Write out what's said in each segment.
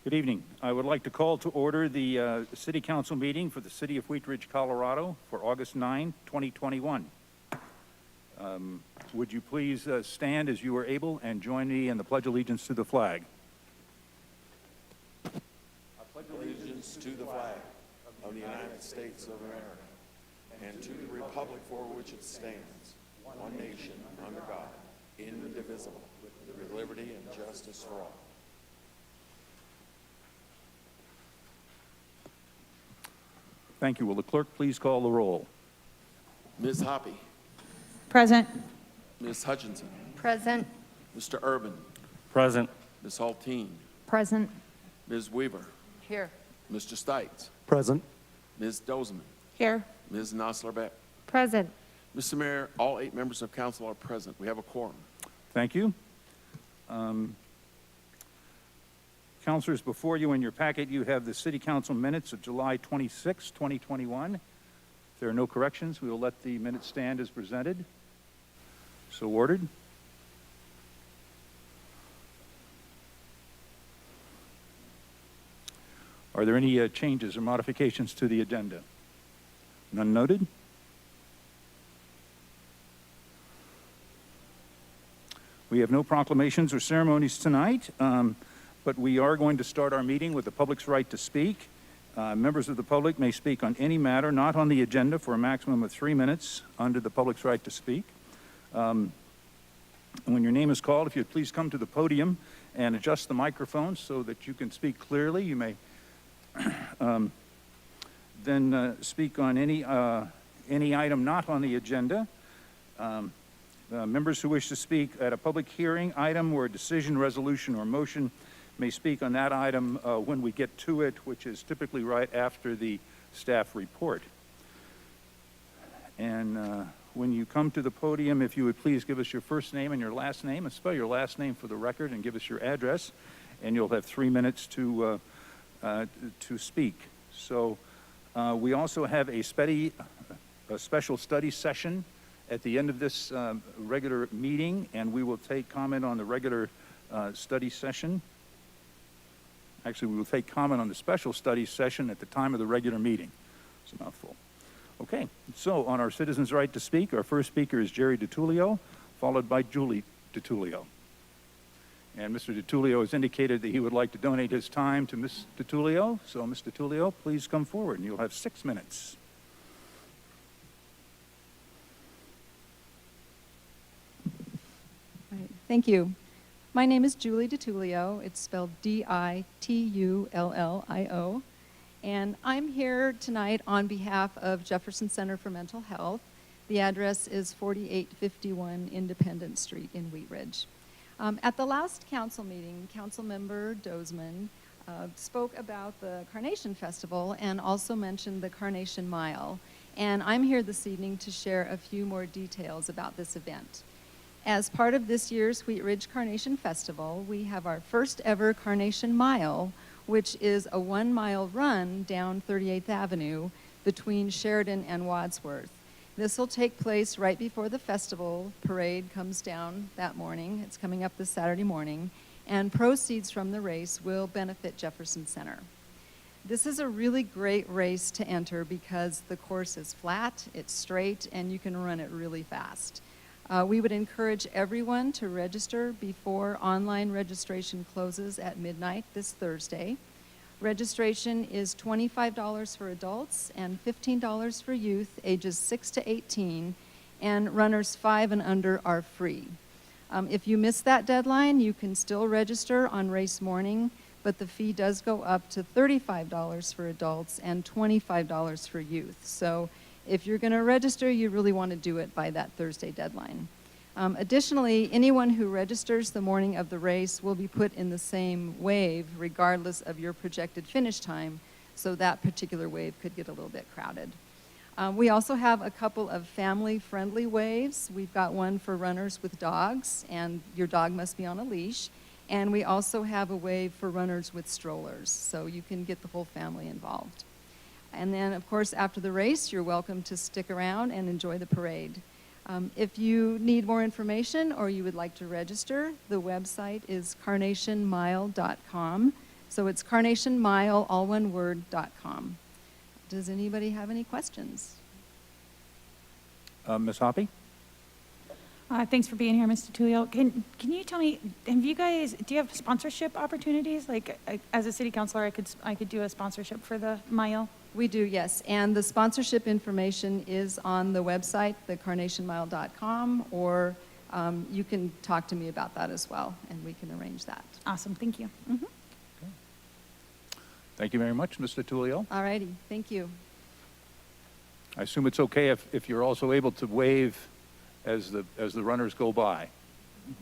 Good evening. I would like to call to order the City Council meeting for the City of Wheat Ridge, Colorado for August 9, 2021. Would you please stand as you are able and join me in the Pledge of Allegiance to the flag? I pledge allegiance to the flag of the United States of America and to the republic for which it stands, one nation, under God, indivisible, with liberty and justice for all. Thank you. Will the clerk please call the roll? Ms. Hoppy. Present. Ms. Hutchinson. Present. Mr. Urban. Present. Ms. Hulteen. Present. Ms. Weaver. Here. Mr. Stites. Present. Ms. Dozeman. Here. Ms. Nosler-Beck. Present. Mr. Mayor, all 8 members of council are present. We have a quorum. Thank you. Councilors, before you in your packet, you have the City Council minutes of July 26, 2021. If there are no corrections, we will let the minutes stand as presented. So ordered. Are there any changes or modifications to the agenda? None noted. We have no proclamations or ceremonies tonight, but we are going to start our meeting with the public's right to speak. Members of the public may speak on any matter not on the agenda for a maximum of 3 minutes under the public's right to speak. When your name is called, if you'd please come to the podium and adjust the microphone so that you can speak clearly. You may then speak on any item not on the agenda. Members who wish to speak at a public hearing, item, or a decision, resolution, or motion may speak on that item when we get to it, which is typically right after the staff report. And when you come to the podium, if you would please give us your first name and your last name, and spell your last name for the record, and give us your address, and you'll have 3 minutes to speak. So we also have a special study session at the end of this regular meeting, and we will take comment on the regular study session. Actually, we will take comment on the special study session at the time of the regular meeting. It's a mouthful. Okay, so on our citizens' right to speak, our first speaker is Jerry DiTullio, followed by Julie DiTullio. And Mr. DiTullio has indicated that he would like to donate his time to Ms. DiTullio. So, Ms. DiTullio, please come forward, and you'll have 6 minutes. Thank you. My name is Julie DiTullio. It's spelled D-I-T-U-L-L-I-O. And I'm here tonight on behalf of Jefferson Center for Mental Health. The address is 4851 Independence Street in Wheat Ridge. At the last council meeting, Councilmember Dozeman spoke about the Carnation Festival and also mentioned the Carnation Mile. And I'm here this evening to share a few more details about this event. As part of this year's Wheat Ridge Carnation Festival, we have our first ever Carnation Mile, which is a 1-mile run down 38th Avenue between Sheridan and Wadsworth. This will take place right before the festival parade comes down that morning. It's coming up this Saturday morning, and proceeds from the race will benefit Jefferson Center. This is a really great race to enter because the course is flat, it's straight, and you can run it really fast. We would encourage everyone to register before online registration closes at midnight this Thursday. Registration is $25 for adults and $15 for youth ages 6 to 18, and runners 5 and under are free. If you miss that deadline, you can still register on race morning, but the fee does go up to $35 for adults and $25 for youth. So if you're going to register, you really want to do it by that Thursday deadline. Additionally, anyone who registers the morning of the race will be put in the same wave regardless of your projected finish time, so that particular wave could get a little bit crowded. We also have a couple of family-friendly waves. We've got one for runners with dogs, and your dog must be on a leash. And we also have a wave for runners with strollers, so you can get the whole family involved. And then, of course, after the race, you're welcome to stick around and enjoy the parade. If you need more information or you would like to register, the website is carnationmile.com. So it's carnationmile, all one word, .com. Does anybody have any questions? Ms. Hoppy? Thanks for being here, Mr. Tullio. Can you tell me, do you have sponsorship opportunities? Like, as a city councilor, I could do a sponsorship for the mile? We do, yes. And the sponsorship information is on the website, thecarnationmile.com, or you can talk to me about that as well, and we can arrange that. Awesome, thank you. Thank you very much, Mr. Tullio. All righty, thank you. I assume it's okay if you're also able to wave as the runners go by.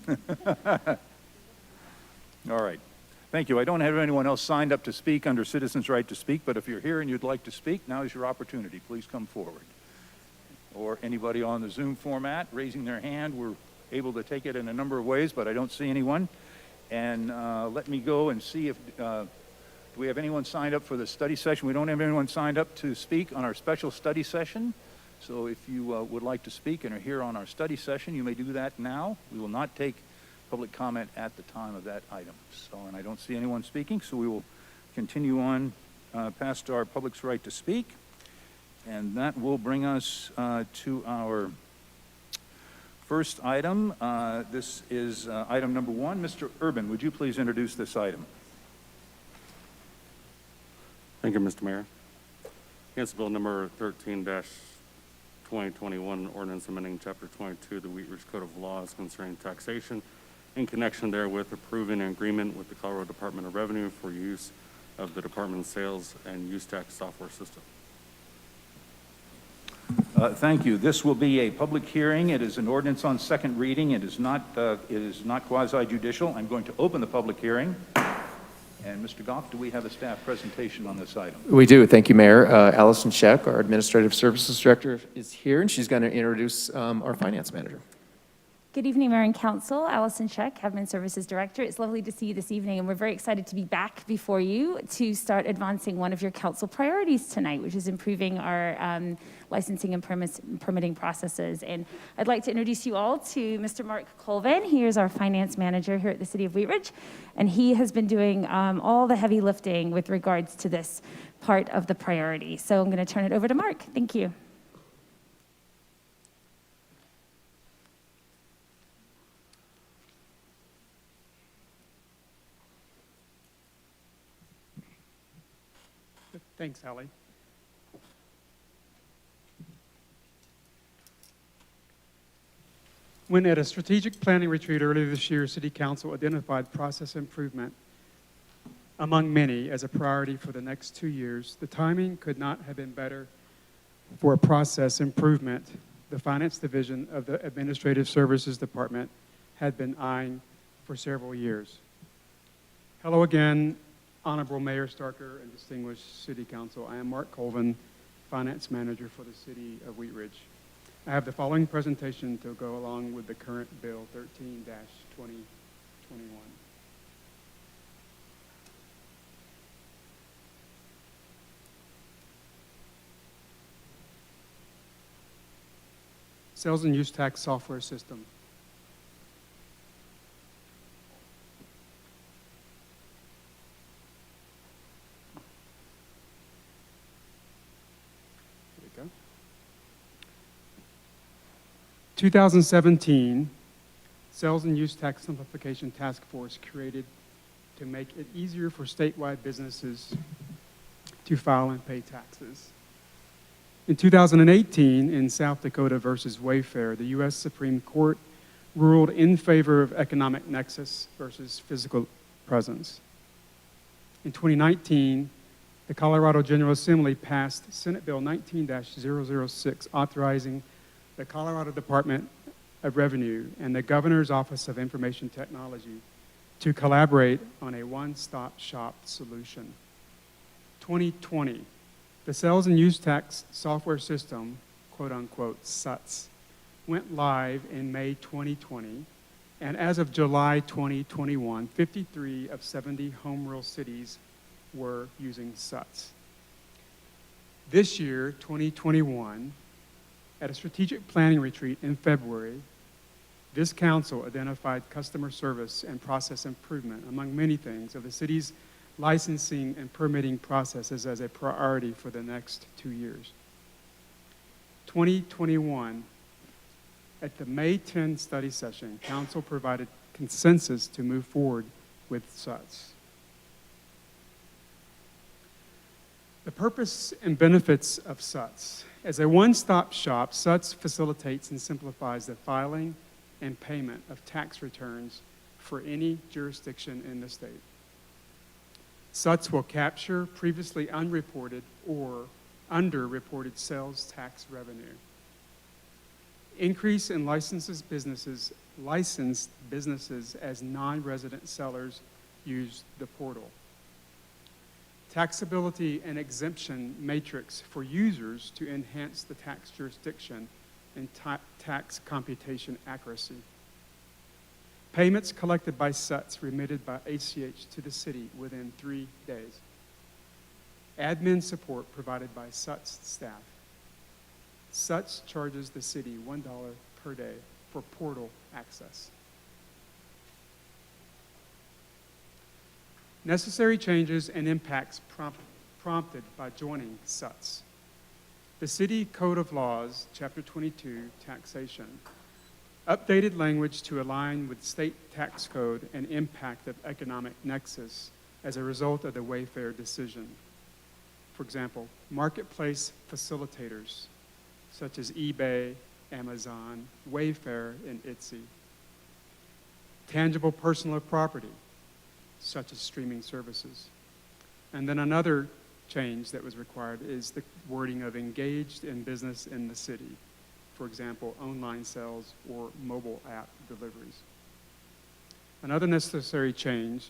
All right. Thank you. I don't have anyone else signed up to speak under Citizens' Right to Speak, but if you're here and you'd like to speak, now is your opportunity. Please come forward. Or anybody on the Zoom format raising their hand. We're able to take it in a number of ways, but I don't see anyone. And let me go and see if, do we have anyone signed up for the study session? We don't have anyone signed up to speak on our special study session. So if you would like to speak and are here on our study session, you may do that now. We will not take public comment at the time of that item. So, and I don't see anyone speaking, so we will continue on past our public's right to speak. And that will bring us to our first item. This is item number 1. Mr. Urban, would you please introduce this item? Thank you, Mr. Mayor. Against Bill number 13-2021, ordinance amending Chapter 22 of the Wheat Ridge Code of Laws concerning taxation, in connection therewith approving an agreement with the Colorado Department of Revenue for use of the Department's sales and use tax software system. Thank you. This will be a public hearing. It is an ordinance on second reading. It is not quasi-judicial. I'm going to open the public hearing. And Mr. Goff, do we have a staff presentation on this item? We do. Thank you, Mayor. Allison Scheck, our Administrative Services Director, is here, and she's going to introduce our Finance Manager. Good evening, Mayor and Council. Allison Scheck, Admin Services Director. It's lovely to see you this evening, and we're very excited to be back before you to start advancing one of your council priorities tonight, which is improving our licensing and permitting processes. And I'd like to introduce you all to Mr. Mark Colvin. He is our Finance Manager here at the City of Wheat Ridge, and he has been doing all the heavy lifting with regards to this part of the priority. So I'm going to turn it over to Mark. Thank you. Thanks, Hallie. When at a strategic planning retreat earlier this year, City Council identified process improvement among many as a priority for the next 2 years, the timing could not have been better for a process improvement the Finance Division of the Administrative Services Department had been eyeing for several years. Hello again, Honorable Mayor Starker and distinguished City Council. I am Mark Colvin, Finance Manager for the City of Wheat Ridge. I have the following presentation to go along with the current Bill 13-2021. Sales and Use Tax Software System. There we go. 2017, Sales and Use Tax Simplification Task Force created to make it easier for statewide businesses to file and pay taxes. In 2018, in South Dakota versus Wayfair, the U.S. Supreme Court ruled in favor of economic nexus versus physical presence. In 2019, the Colorado General Assembly passed Senate Bill 19-006, authorizing the Colorado Department of Revenue and the Governor's Office of Information Technology to collaborate on a one-stop shop solution. 2020, the Sales and Use Tax Software System, quote unquote, SUTS, went live in May 2020, and as of July 2021, 53 of 70 home rule cities were using SUTS. This year, 2021, at a strategic planning retreat in February, this council identified customer service and process improvement, among many things, of the city's licensing and permitting processes as a priority for the next 2 years. 2021, at the May 10 study session, Council provided consensus to move forward with SUTS. The purpose and benefits of SUTS. As a one-stop shop, SUTS facilitates and simplifies the filing and payment of tax returns for any jurisdiction in the state. SUTS will capture previously unreported or underreported sales tax revenue. Increase in licensed businesses as non-resident sellers use the portal. Taxability and exemption matrix for users to enhance the tax jurisdiction and tax computation accuracy. Payments collected by SUTS remitted by ACH to the city within 3 days. Admin support provided by SUTS staff. SUTS charges the city $1 per day for portal access. Necessary changes and impacts prompted by joining SUTS. The City Code of Laws, Chapter 22, Taxation. Updated language to align with state tax code and impact of economic nexus as a result of the Wayfair decision. For example, marketplace facilitators such as eBay, Amazon, Wayfair, and Etsy. Tangible personal property such as streaming services. And then another change that was required is the wording of engaged in business in the city. For example, online sales or mobile app deliveries. Another necessary change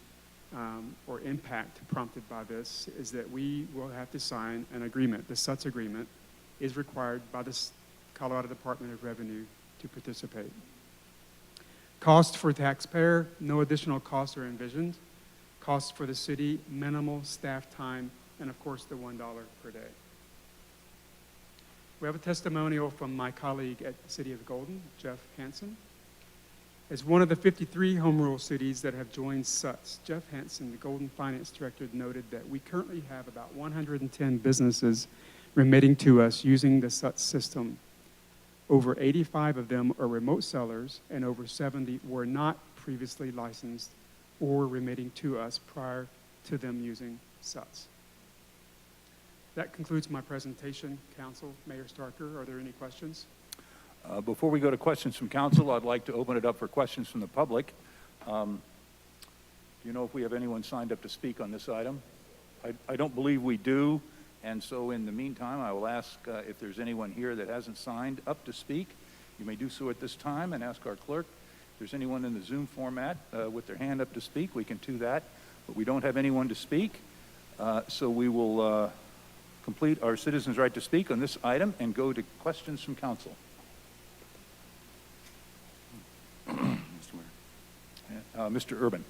or impact prompted by this is that we will have to sign an agreement. The SUTS agreement is required by the Colorado Department of Revenue to participate. Cost for taxpayer, no additional costs are envisioned. Cost for the city, minimal staff time, and of course the $1 per day. We have a testimonial from my colleague at the City of Golden, Jeff Hansen. As one of the 53 home rule cities that have joined SUTS, Jeff Hansen, the Golden Finance Director, noted that we currently have about 110 businesses remitting to us using the SUTS system. Over 85 of them are remote sellers, and over 70 were not previously licensed or remitting to us prior to them using SUTS. That concludes my presentation. Council, Mayor Starker, are there any questions? Before we go to questions from council, I'd like to open it up for questions from the public. Do you know if we have anyone signed up to speak on this item? I don't believe we do, and so in the meantime, I will ask if there's anyone here that hasn't signed up to speak. You may do so at this time and ask our clerk. If there's anyone in the Zoom format with their hand up to speak, we can do that, but we don't have anyone to speak, so we will complete our citizens' right to speak on this item and go to questions from council. Mr. Mayor. Mr. Urban.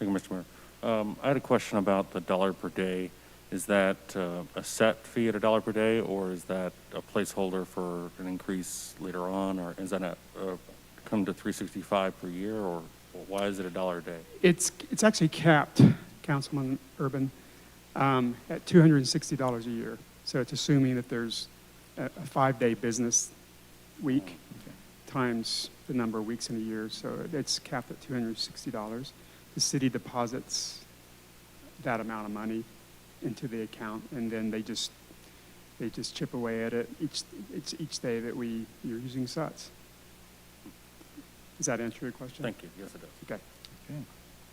Thank you, Mr. Mayor. I had a question about the $1 per day. Is that a set fee at $1 per day, or is that a placeholder for an increase later on, or is that come to $365 per year, or why is it $1 a day? It's actually capped, Councilman Urban, at $260 a year. So it's assuming that there's a 5-day business week times the number of weeks in a year. So it's capped at $260. The city deposits that amount of money into the account, and then they just chip away at it each day that you're using SUTS. Does that answer your question? Thank you. Yes, it does. Okay. Okay.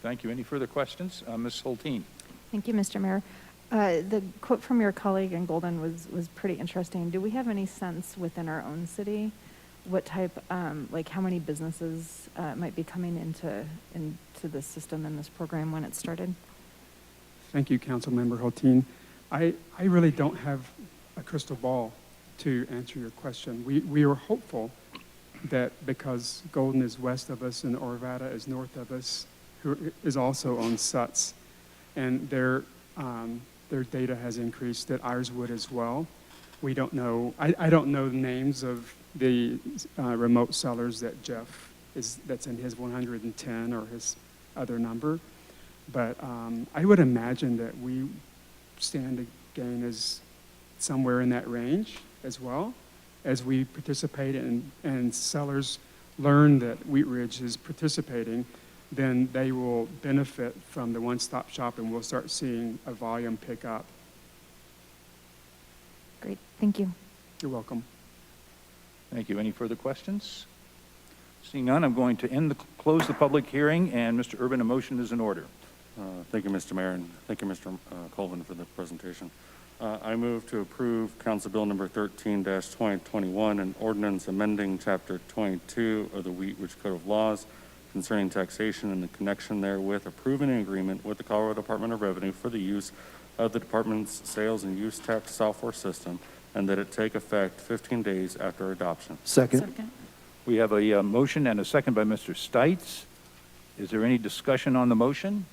Thank you. Any further questions? Ms. Hulteen. Thank you, Mr. Mayor. The quote from your colleague in Golden was pretty interesting. Do we have any sense within our own city what type, like how many businesses might be coming into this system and this program when it started? Thank you, Councilmember Hulteen. I really don't have a crystal ball to answer your question. We are hopeful that because Golden is west of us and Arvada is north of us, who is also on SUTS, and their data has increased, that ours would as well. We don't know, I don't know the names of the remote sellers that Jeff that's in his 110 or his other number, But I would imagine that we stand to gain as somewhere in that range as well, as we participate and sellers learn that Wheat Ridge is participating, then they will benefit from the one-stop shop and we'll start seeing a volume pick up. Great, thank you. You're welcome. Thank you. Any further questions? Seeing none, I'm going to close the public hearing, and Mr. Urban, a motion is in order. Thank you, Mr. Mayor, and thank you, Mr. Colvin, for the presentation. I move to approve Council Bill number 13-2021, an ordinance amending Chapter 22 of the Wheat Ridge Code of Laws concerning taxation and the connection therewith, approving an agreement with the Colorado Department of Revenue for the use of the department's sales and use tax software system, and that it take effect 15 days after adoption. Second. We have a motion and a second by Mr. Stites. Is there any discussion on the motion?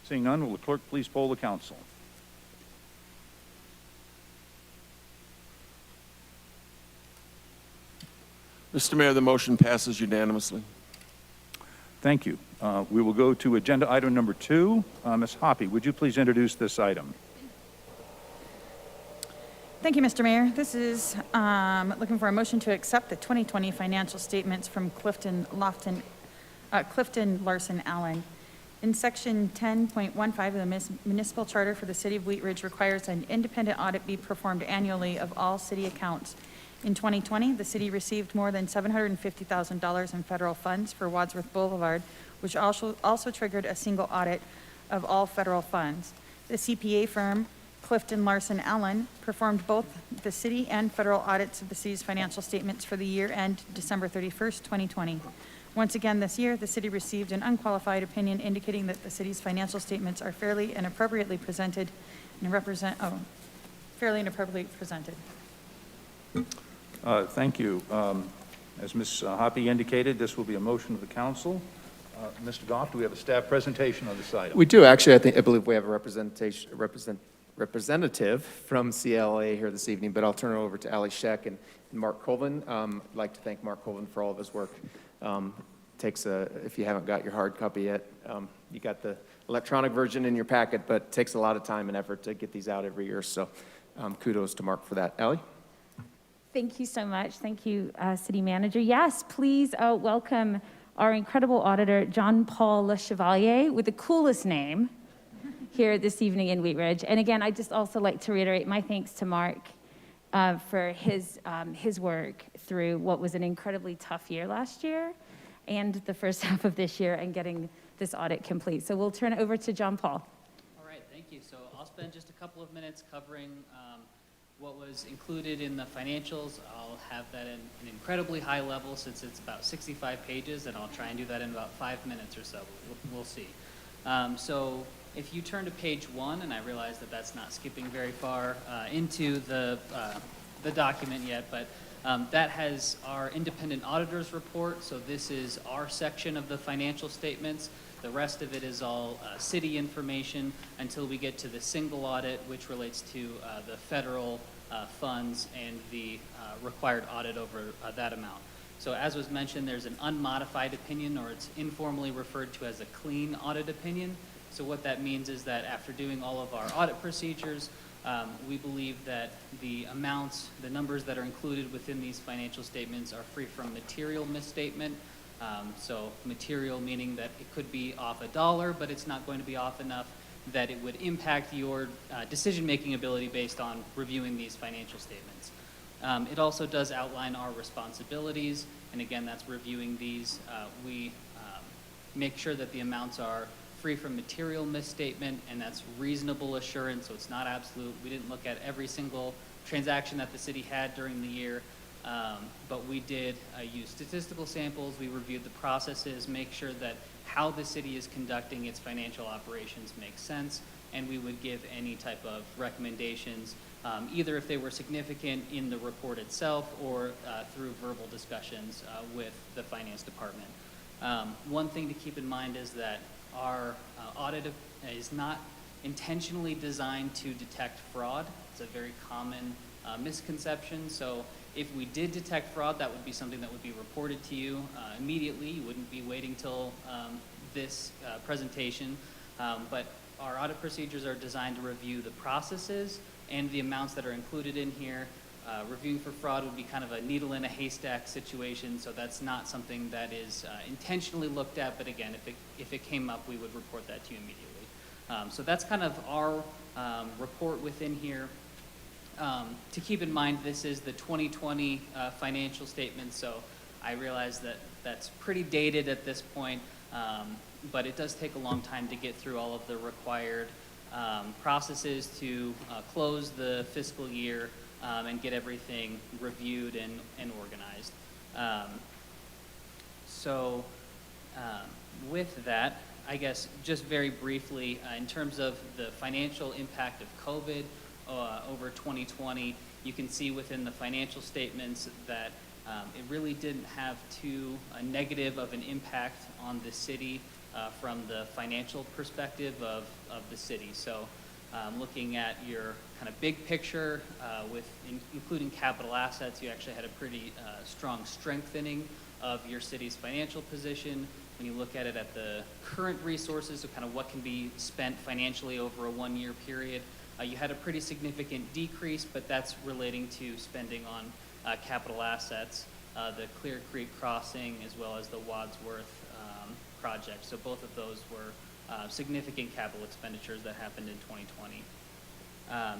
Seeing none, will the clerk please poll the council? Mr. Mayor, the motion passes unanimously. Thank you. We will go to agenda item number 2. Ms. Hoppy, would you please introduce this item? Thank you, Mr. Mayor. This is looking for a motion to accept the 2020 financial statements from Clifton Larson Allen. In Section 10.15 of the Municipal Charter for the City of Wheat Ridge requires an independent audit be performed annually of all city accounts. In 2020, the city received more than $750,000 in federal funds for Wadsworth Boulevard, which also triggered a single audit of all federal funds. The CPA firm, Clifton Larson Allen, performed both the city and federal audits of the city's financial statements for the year end December 31st, 2020. Once again this year, the city received an unqualified opinion indicating that the city's financial statements are fairly and appropriately presented Thank you. As Ms. Hoppy indicated, this will be a motion of the council. Mr. Goff, do we have a staff presentation on this item? We do, actually. I believe we have a representative from CLA here this evening, but I'll turn it over to Ali Sheck and Mark Colvin. I'd like to thank Mark Colvin for all of his work. If you haven't got your hard copy yet, you got the electronic version in your packet, but it takes a lot of time and effort to get these out every year. So kudos to Mark for that. Ali? Thank you so much. Thank you, City Manager. Yes, please welcome our incredible auditor, John Paul Le Chevalier, with the coolest name here this evening in Wheat Ridge. And again, I'd just also like to reiterate my thanks to Mark for his work through what was an incredibly tough year last year and the first half of this year and getting this audit complete. So we'll turn it over to John Paul. All right, thank you. So I'll spend just a couple of minutes covering what was included in the financials. I'll have that in an incredibly high level since it's about 65 pages, and I'll try and do that in about 5 minutes or so. We'll see. So if you turn to page 1, and I realize that that's not skipping very far into the document yet, but that has our independent auditor's report. So this is our section of the financial statements. The rest of it is all city information until we get to the single audit, which relates to the federal funds and the required audit over that amount. So as was mentioned, there's an unmodified opinion, or it's informally referred to as a clean audit opinion. So what that means is that after doing all of our audit procedures, we believe that the amounts, the numbers that are included within these financial statements are free from material misstatement. So material meaning that it could be off $1, but it's not going to be off enough that it would impact your decision-making ability based on reviewing these financial statements. It also does outline our responsibilities, and again, that's reviewing these. We make sure that the amounts are free from material misstatement, and that's reasonable assurance, so it's not absolute. We didn't look at every single transaction that the city had during the year. But we did use statistical samples. We reviewed the processes, make sure that how the city is conducting its financial operations makes sense, and we would give any type of recommendations, either if they were significant in the report itself or through verbal discussions with the finance department. One thing to keep in mind is that our audit is not intentionally designed to detect fraud. It's a very common misconception. So if we did detect fraud, that would be something that would be reported to you immediately. You wouldn't be waiting till this presentation, but our audit procedures are designed to review the processes and the amounts that are included in here. Reviewing for fraud would be kind of a needle in a haystack situation, so that's not something that is intentionally looked at, but again, if it came up, we would report that to you immediately. So that's kind of our report within here. To keep in mind, this is the 2020 financial statement, so I realize that that's pretty dated at this point, but it does take a long time to get through all of the required processes to close the fiscal year and get everything reviewed and organized. With that, I guess just very briefly, in terms of the financial impact of COVID over 2020, you can see within the financial statements that it really didn't have too negative of an impact on the city from the financial perspective of the city. So looking at your kind of big picture including capital assets, you actually had a pretty strong strengthening of your city's financial position. When you look at it at the current resources, so kind of what can be spent financially over a one-year period, you had a pretty significant decrease, but that's relating to spending on capital assets, the Clear Creek Crossing, as well as the Wadsworth project. So both of those were significant capital expenditures that happened in 2020.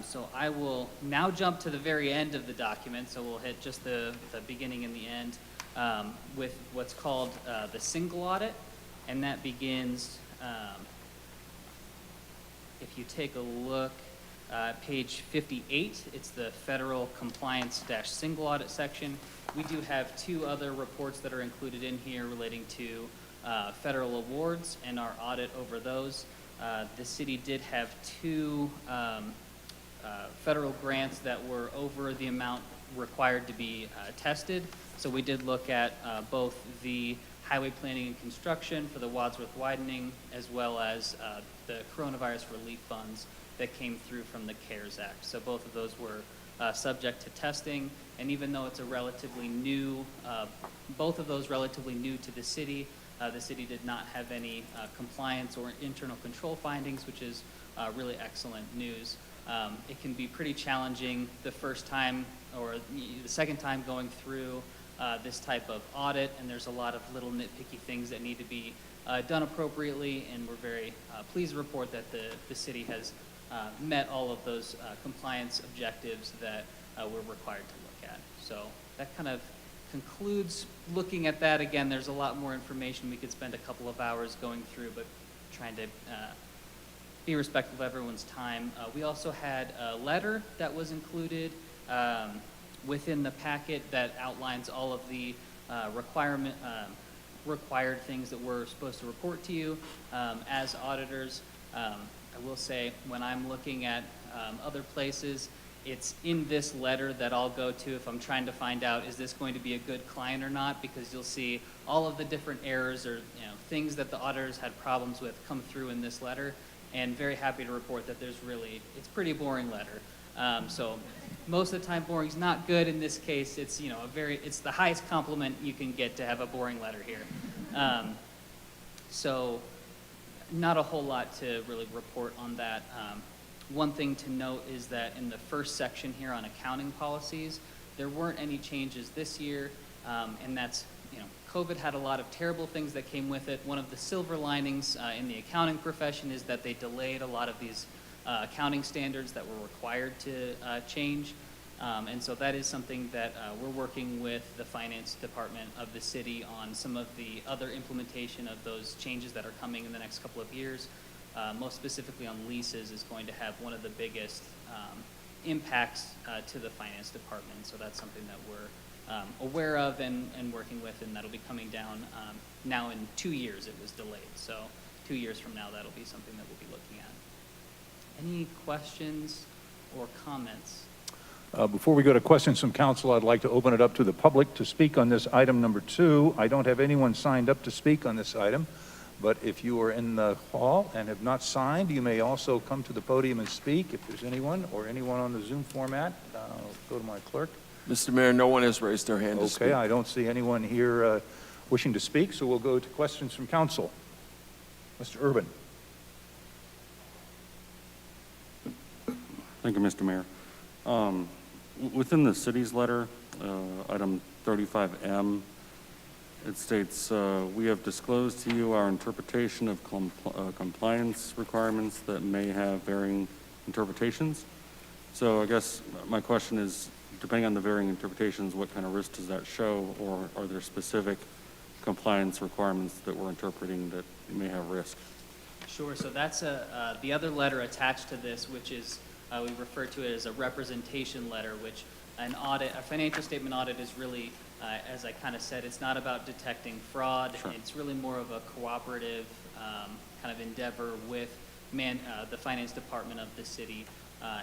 So I will now jump to the very end of the document, so we'll hit just the beginning and the end with what's called the single audit, and that begins, if you take a look, page 58, it's the federal compliance-single audit section. We do have two other reports that are included in here relating to federal awards and our audit over those. The city did have two federal grants that were over the amount required to be tested. So we did look at both the highway planning and construction for the Wadsworth widening, as well as the coronavirus relief funds that came through from the CARES Act. So both of those were subject to testing, and even though it's a relatively new, both of those relatively new to the city did not have any compliance or internal control findings, which is really excellent news. It can be pretty challenging the first time or the second time going through this type of audit, and there's a lot of little nitpicky things that need to be done appropriately, and we're very pleased to report that the city has met all of those compliance objectives that we're required to look at. So that kind of concludes looking at that. Again, there's a lot more information we could spend a couple of hours going through, but trying to be respectful of everyone's time. We also had a letter that was included within the packet that outlines all of the required things that we're supposed to report to you as auditors. I will say, when I'm looking at other places, it's in this letter that I'll go to if I'm trying to find out, is this going to be a good client or not? Because you'll see all of the different errors or things that the auditors had problems with come through in this letter. And very happy to report that it's pretty boring letter. So most of the time, boring's not good. In this case, it's it's the highest compliment you can get to have a boring letter here. So not a whole lot to really report on that. One thing to note is that in the first section here on accounting policies, there weren't any changes this year, and that's, COVID had a lot of terrible things that came with it. One of the silver linings in the accounting profession is that they delayed a lot of these accounting standards that were required to change. And so that is something that we're working with the finance department of the city on some of the other implementation of those changes that are coming in the next couple of years. Most specifically on leases is going to have one of the biggest impacts to the finance department. So that's something that we're aware of and working with, and that'll be coming down now in 2 years. It was delayed. So 2 years from now, that'll be something that we'll be looking at. Any questions or comments? Before we go to questions from council, I'd like to open it up to the public to speak on this item number 2. I don't have anyone signed up to speak on this item, but if you are in the hall and have not signed, you may also come to the podium and speak. If there's anyone or anyone on the Zoom format, I'll go to my clerk. Mr. Mayor, no one has raised their hand to speak. Okay, I don't see anyone here wishing to speak, so we'll go to questions from council. Mr. Urban. Thank you, Mr. Mayor. Within the city's letter, item 35M, it states, "We have disclosed to you our interpretation of compliance requirements that may have varying interpretations." So I guess my question is, depending on the varying interpretations, what kind of risk does that show, or are there specific compliance requirements that we're interpreting that may have risk? Sure, so that's the other letter attached to this, which is, we refer to it as a representation letter, which an audit, a financial statement audit is really, as I kind of said, it's not about detecting fraud. Sure. It's really more of a cooperative kind of endeavor with the finance department of the city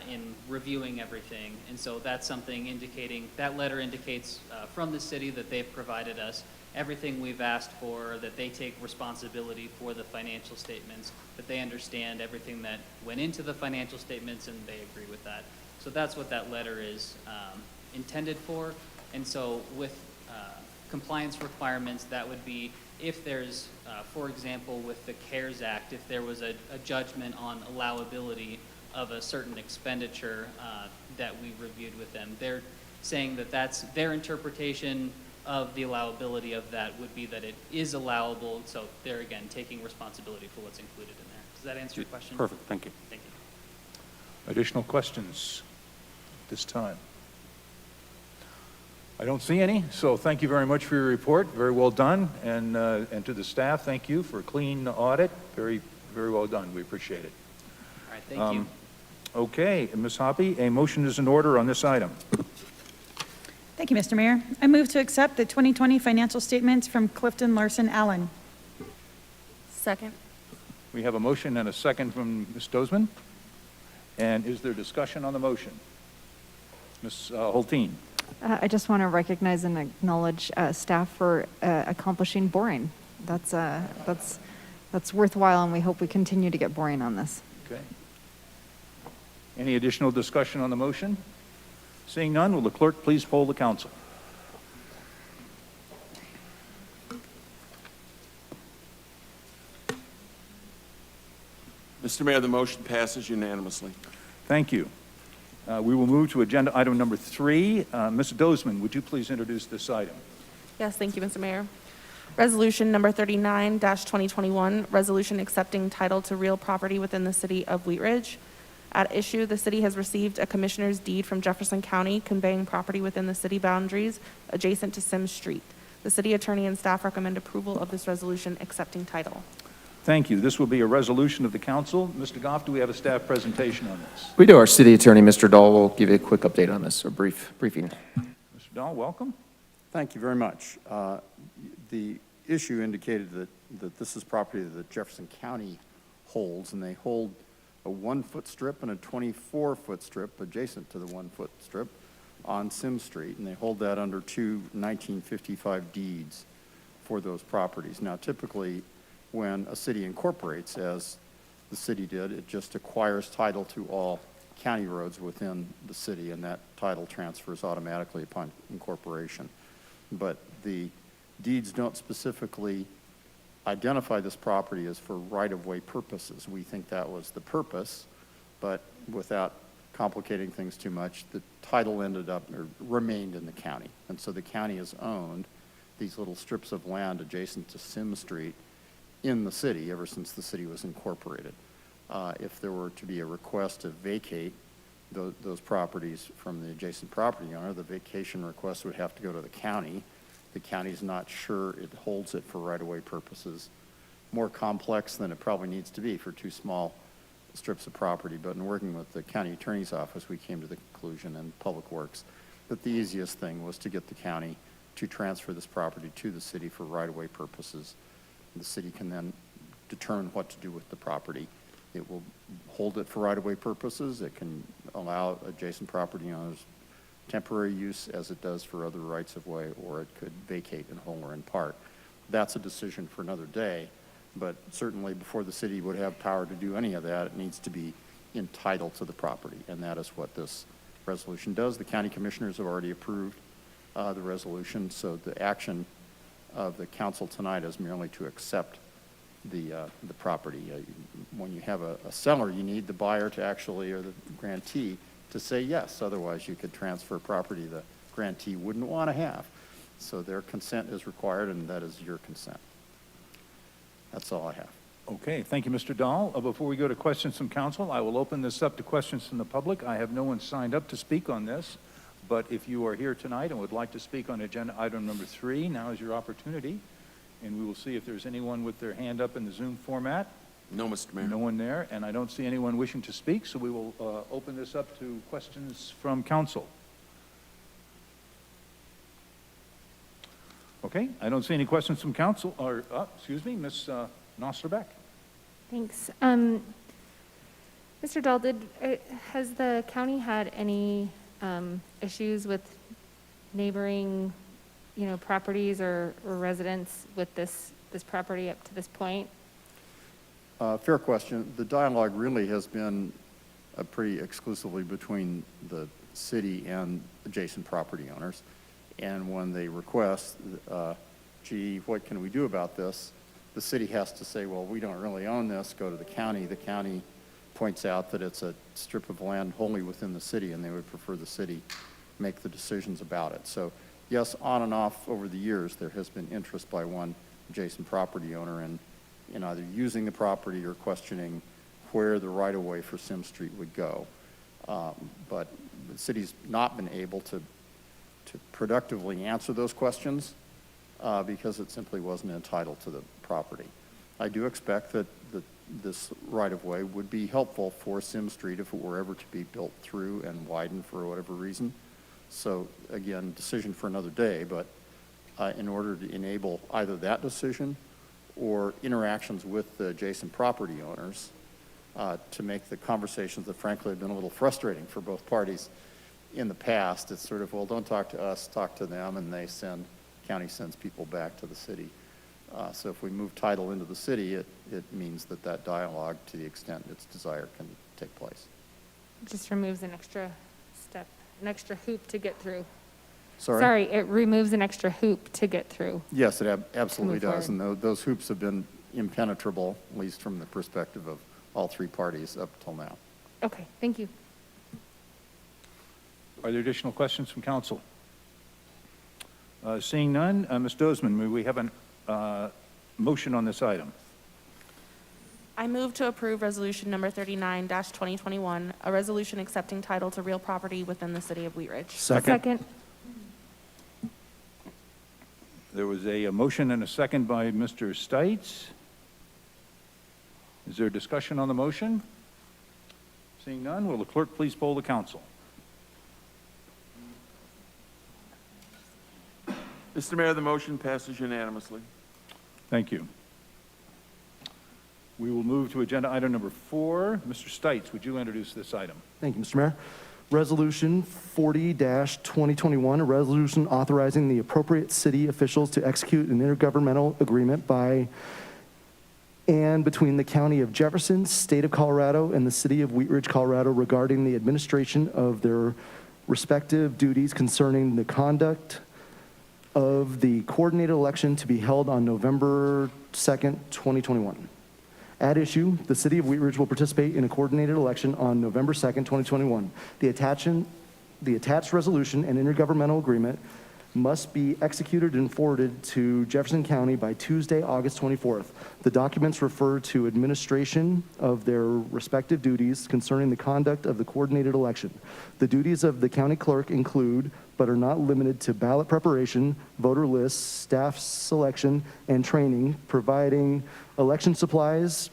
in reviewing everything. And so that's something indicating, that letter indicates from the city that they've provided us everything we've asked for, that they take responsibility for the financial statements, that they understand everything that went into the financial statements, and they agree with that. So that's what that letter is intended for. And so with compliance requirements, that would be if there's, for example, with the CARES Act, if there was a judgment on allowability of a certain expenditure that we reviewed with them, they're saying that that's their interpretation of the allowability of that would be that it is allowable. So they're, again, taking responsibility for what's included in there. Does that answer your question? Perfect, thank you. Thank you. Additional questions at this time? I don't see any, so thank you very much for your report. Very well done. And to the staff, thank you for a clean audit. Very, very well done. We appreciate it. All right, thank you. Okay, Ms. Hoppy, a motion is in order on this item. Thank you, Mr. Mayor. I move to accept the 2020 financial statements from Clifton Larson Allen. Second. We have a motion and a second from Ms. Dozman. And is there discussion on the motion? Ms. Hulteen. I just want to recognize and acknowledge staff for accomplishing boring. That's worthwhile, and we hope we continue to get boring on this. Okay. Any additional discussion on the motion? Seeing none, will the clerk please poll the council? Mr. Mayor, the motion passes unanimously. Thank you. We will move to agenda item number 3. Ms. Dozman, would you please introduce this item? Yes, thank you, Mr. Mayor. Resolution number 39-2021, resolution accepting title to real property within the city of Wheat Ridge. At issue, the city has received a commissioner's deed from Jefferson County conveying property within the city boundaries adjacent to Sims Street. The city attorney and staff recommend approval of this resolution accepting title. Thank you. This will be a resolution of the council. Mr. Goff, do we have a staff presentation on this? We do. Our city attorney, Mr. Dahl, will give you a quick update on this, or briefing. Mr. Dahl, welcome. Thank you very much. The issue indicated that this is property that Jefferson County holds, and they hold a 1-foot strip and a 24-foot strip adjacent to the 1-foot strip on Sims Street, and they hold that under 2 1955 deeds for those properties. Now, typically, when a city incorporates, as the city did, it just acquires title to all county roads within the city, and that title transfers automatically upon incorporation. But the deeds don't specifically identify this property as for right-of-way purposes. We think that was the purpose, but without complicating things too much, the title ended up, or remained in the county. And so the county has owned these little strips of land adjacent to Sims Street in the city ever since the city was incorporated. If there were to be a request to vacate those properties from the adjacent property owner, the vacation request would have to go to the county. The county's not sure it holds it for right-of-way purposes. More complex than it probably needs to be for 2 small strips of property, but in working with the county attorney's office, we came to the conclusion in Public Works that the easiest thing was to get the county to transfer this property to the city for right-of-way purposes. The city can then determine what to do with the property. It will hold it for right-of-way purposes. It can allow adjacent property owners temporary use as it does for other rights-of-way, or it could vacate in whole or in part. That's a decision for another day, but certainly before the city would have power to do any of that, it needs to be entitled to the property, and that is what this resolution does. The county commissioners have already approved the resolution, so the action of the council tonight is merely to accept the property. When you have a seller, you need the buyer to actually, or the grantee, to say yes. Otherwise, you could transfer property the grantee wouldn't want to have. So their consent is required, and that is your consent. That's all I have. Okay, thank you, Mr. Dahl. Before we go to questions from council, I will open this up to questions from the public. I have no one signed up to speak on this, but if you are here tonight and would like to speak on agenda item number 3, now is your opportunity. And we will see if there's anyone with their hand up in the Zoom format. No, Mr. Mayor. No one there, and I don't see anyone wishing to speak, so we will open this up to questions from council. Okay, I don't see any questions from council, or, excuse me, Ms. Noslerbeck. Thanks. Mr. Dahl, has the county had any issues with neighboring, properties or residents with this property up to this point? Fair question. The dialogue really has been pretty exclusively between the city and adjacent property owners. And when they request, gee, what can we do about this? The city has to say, well, we don't really own this, go to the county. The county points out that it's a strip of land wholly within the city, and they would prefer the city make the decisions about it. So yes, on and off over the years, there has been interest by one adjacent property owner in either using the property or questioning where the right-of-way for Sim Street would go. But the city's not been able to productively answer those questions because it simply wasn't entitled to the property. I do expect that this right-of-way would be helpful for Sim Street if it were ever to be built through and widened for whatever reason. So again, decision for another day, but in order to enable either that decision or interactions with the adjacent property owners to make the conversations that frankly have been a little frustrating for both parties in the past, it's sort of, well, don't talk to us, talk to them, and county sends people back to the city. So if we move title into the city, it means that dialogue, to the extent its desire, can take place. It just removes an extra step, an extra hoop to get through. Sorry? It removes an extra hoop to get through. Yes, it absolutely Move does. And those hoops have been impenetrable, at least from the perspective of all three parties up till now. Okay, thank you. Are there additional questions from council? Seeing none, Ms. Dozman, may we have a motion on this item? I move to approve resolution number 39-2021, a resolution accepting title to real property within the city of Wheat Ridge. Second. There was a motion and a second by Mr. Stites. Is there discussion on the motion? Seeing none, will the clerk please poll the council? Mr. Mayor, the motion passes unanimously. Thank you. We will move to agenda item number 4. Mr. Stites, would you introduce this item? Thank you, Mr. Mayor. Resolution 40-2021, a resolution authorizing the appropriate city officials to execute an intergovernmental agreement by and between the County of Jefferson, State of Colorado, and the City of Wheat Ridge, Colorado regarding the administration of their respective duties concerning the conduct of the coordinated election to be held on November 2nd, 2021. At issue, the City of Wheat Ridge will participate in a coordinated election on November 2nd, 2021. The attached resolution and intergovernmental agreement must be executed and forwarded to Jefferson County by Tuesday, August 24th. The documents refer to administration of their respective duties concerning the conduct of the coordinated election. The duties of the county clerk include, but are not limited to, ballot preparation, voter lists, staff selection, and training, providing election supplies,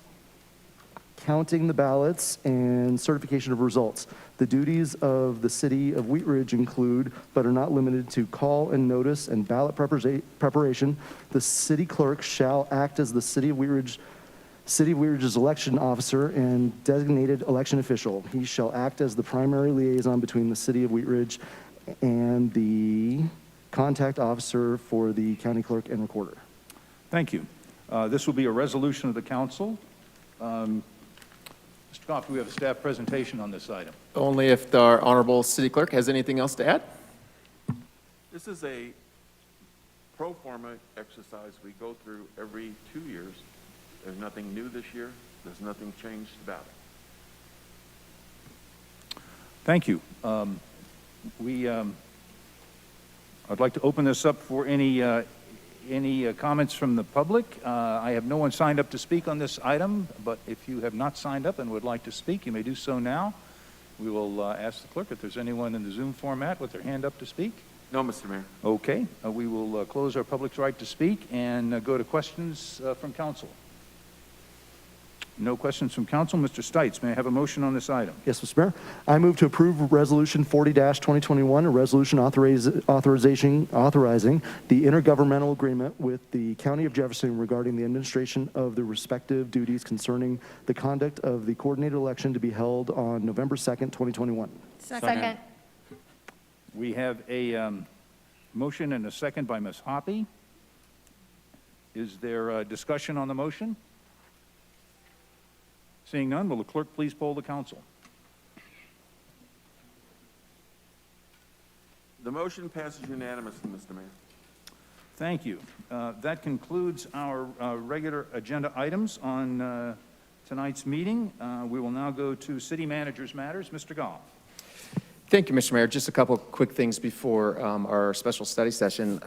counting the ballots, and certification of results. The duties of the City of Wheat Ridge include, but are not limited to, call and notice and ballot preparation. The city clerk shall act as the City of Wheat Ridge's election officer and designated election official. He shall act as the primary liaison between the City of Wheat Ridge and the contact officer for the county clerk and recorder. Thank you. This will be a resolution of the council. Mr. Goff, do we have a staff presentation on this item? Only if our honorable city clerk has anything else to add. This is a pro forma exercise we go through every 2 years There's nothing new this year. There's nothing changed about it. Thank you. I'd like to open this up for any comments from the public. I have no one signed up to speak on this item, but if you have not signed up and would like to speak, you may do so now. We will ask the clerk if there's anyone in the Zoom format with their hand up to speak. No, Mr. Mayor. Okay, we will close our public's right to speak and go to questions from council. No questions from council. Mr. Stites, may I have a motion on this item? Yes, Mr. Mayor. I move to approve Resolution 40-2021, a resolution authorizing the intergovernmental agreement with the County of Jefferson regarding the administration of the respective duties concerning the conduct of the coordinated election to be held on November 2nd, 2021. Second. We have a motion and a second by Ms. Hoppy. Is there discussion on the motion? Seeing none, will the clerk please poll the council? The motion passes unanimously, Mr. Mayor. Thank you. That concludes our regular agenda items on tonight's meeting. We will now go to City Manager's Matters. Mr. Goff. Thank you, Mr. Mayor. Just a couple quick things before our special study session.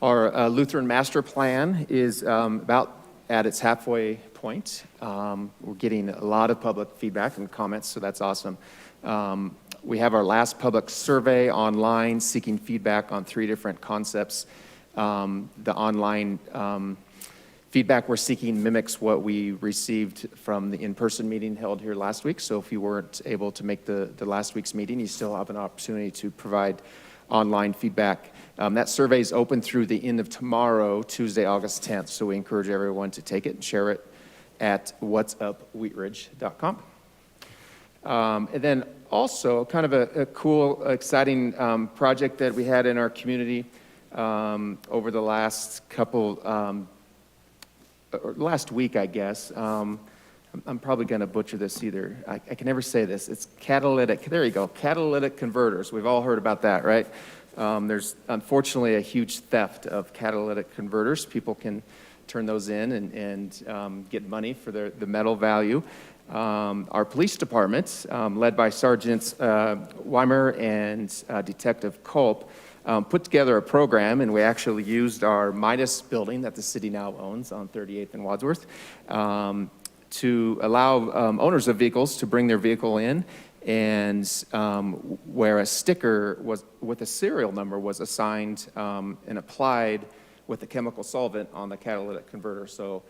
Our Lutheran Master Plan is about at its halfway point. We're getting a lot of public feedback and comments, so that's awesome. We have our last public survey online seeking feedback on 3 different concepts. The online feedback we're seeking mimics what we received from the in-person meeting held here last week. So if you weren't able to make the last week's meeting, you still have an opportunity to provide online feedback. That survey is open through the end of tomorrow, Tuesday, August 10th. So we encourage everyone to take it and share it at whatsupwheatridge.com. And then also kind of a cool, exciting project that we had in our community over the last last week, I guess. I'm probably going to butcher this either. I can never say this. It's catalytic. There you go. Catalytic converters. We've all heard about that, right? There's unfortunately a huge theft of catalytic converters. People can turn those in and get money for the metal value. Our police department, led by Sergeants Weimer and Detective Culp, put together a program, and we actually used our Midas building that the city now owns on 38th and Wadsworth to allow owners of vehicles to bring their vehicle in, and where a sticker was with a serial number was assigned and applied with a chemical solvent on the catalytic converter. So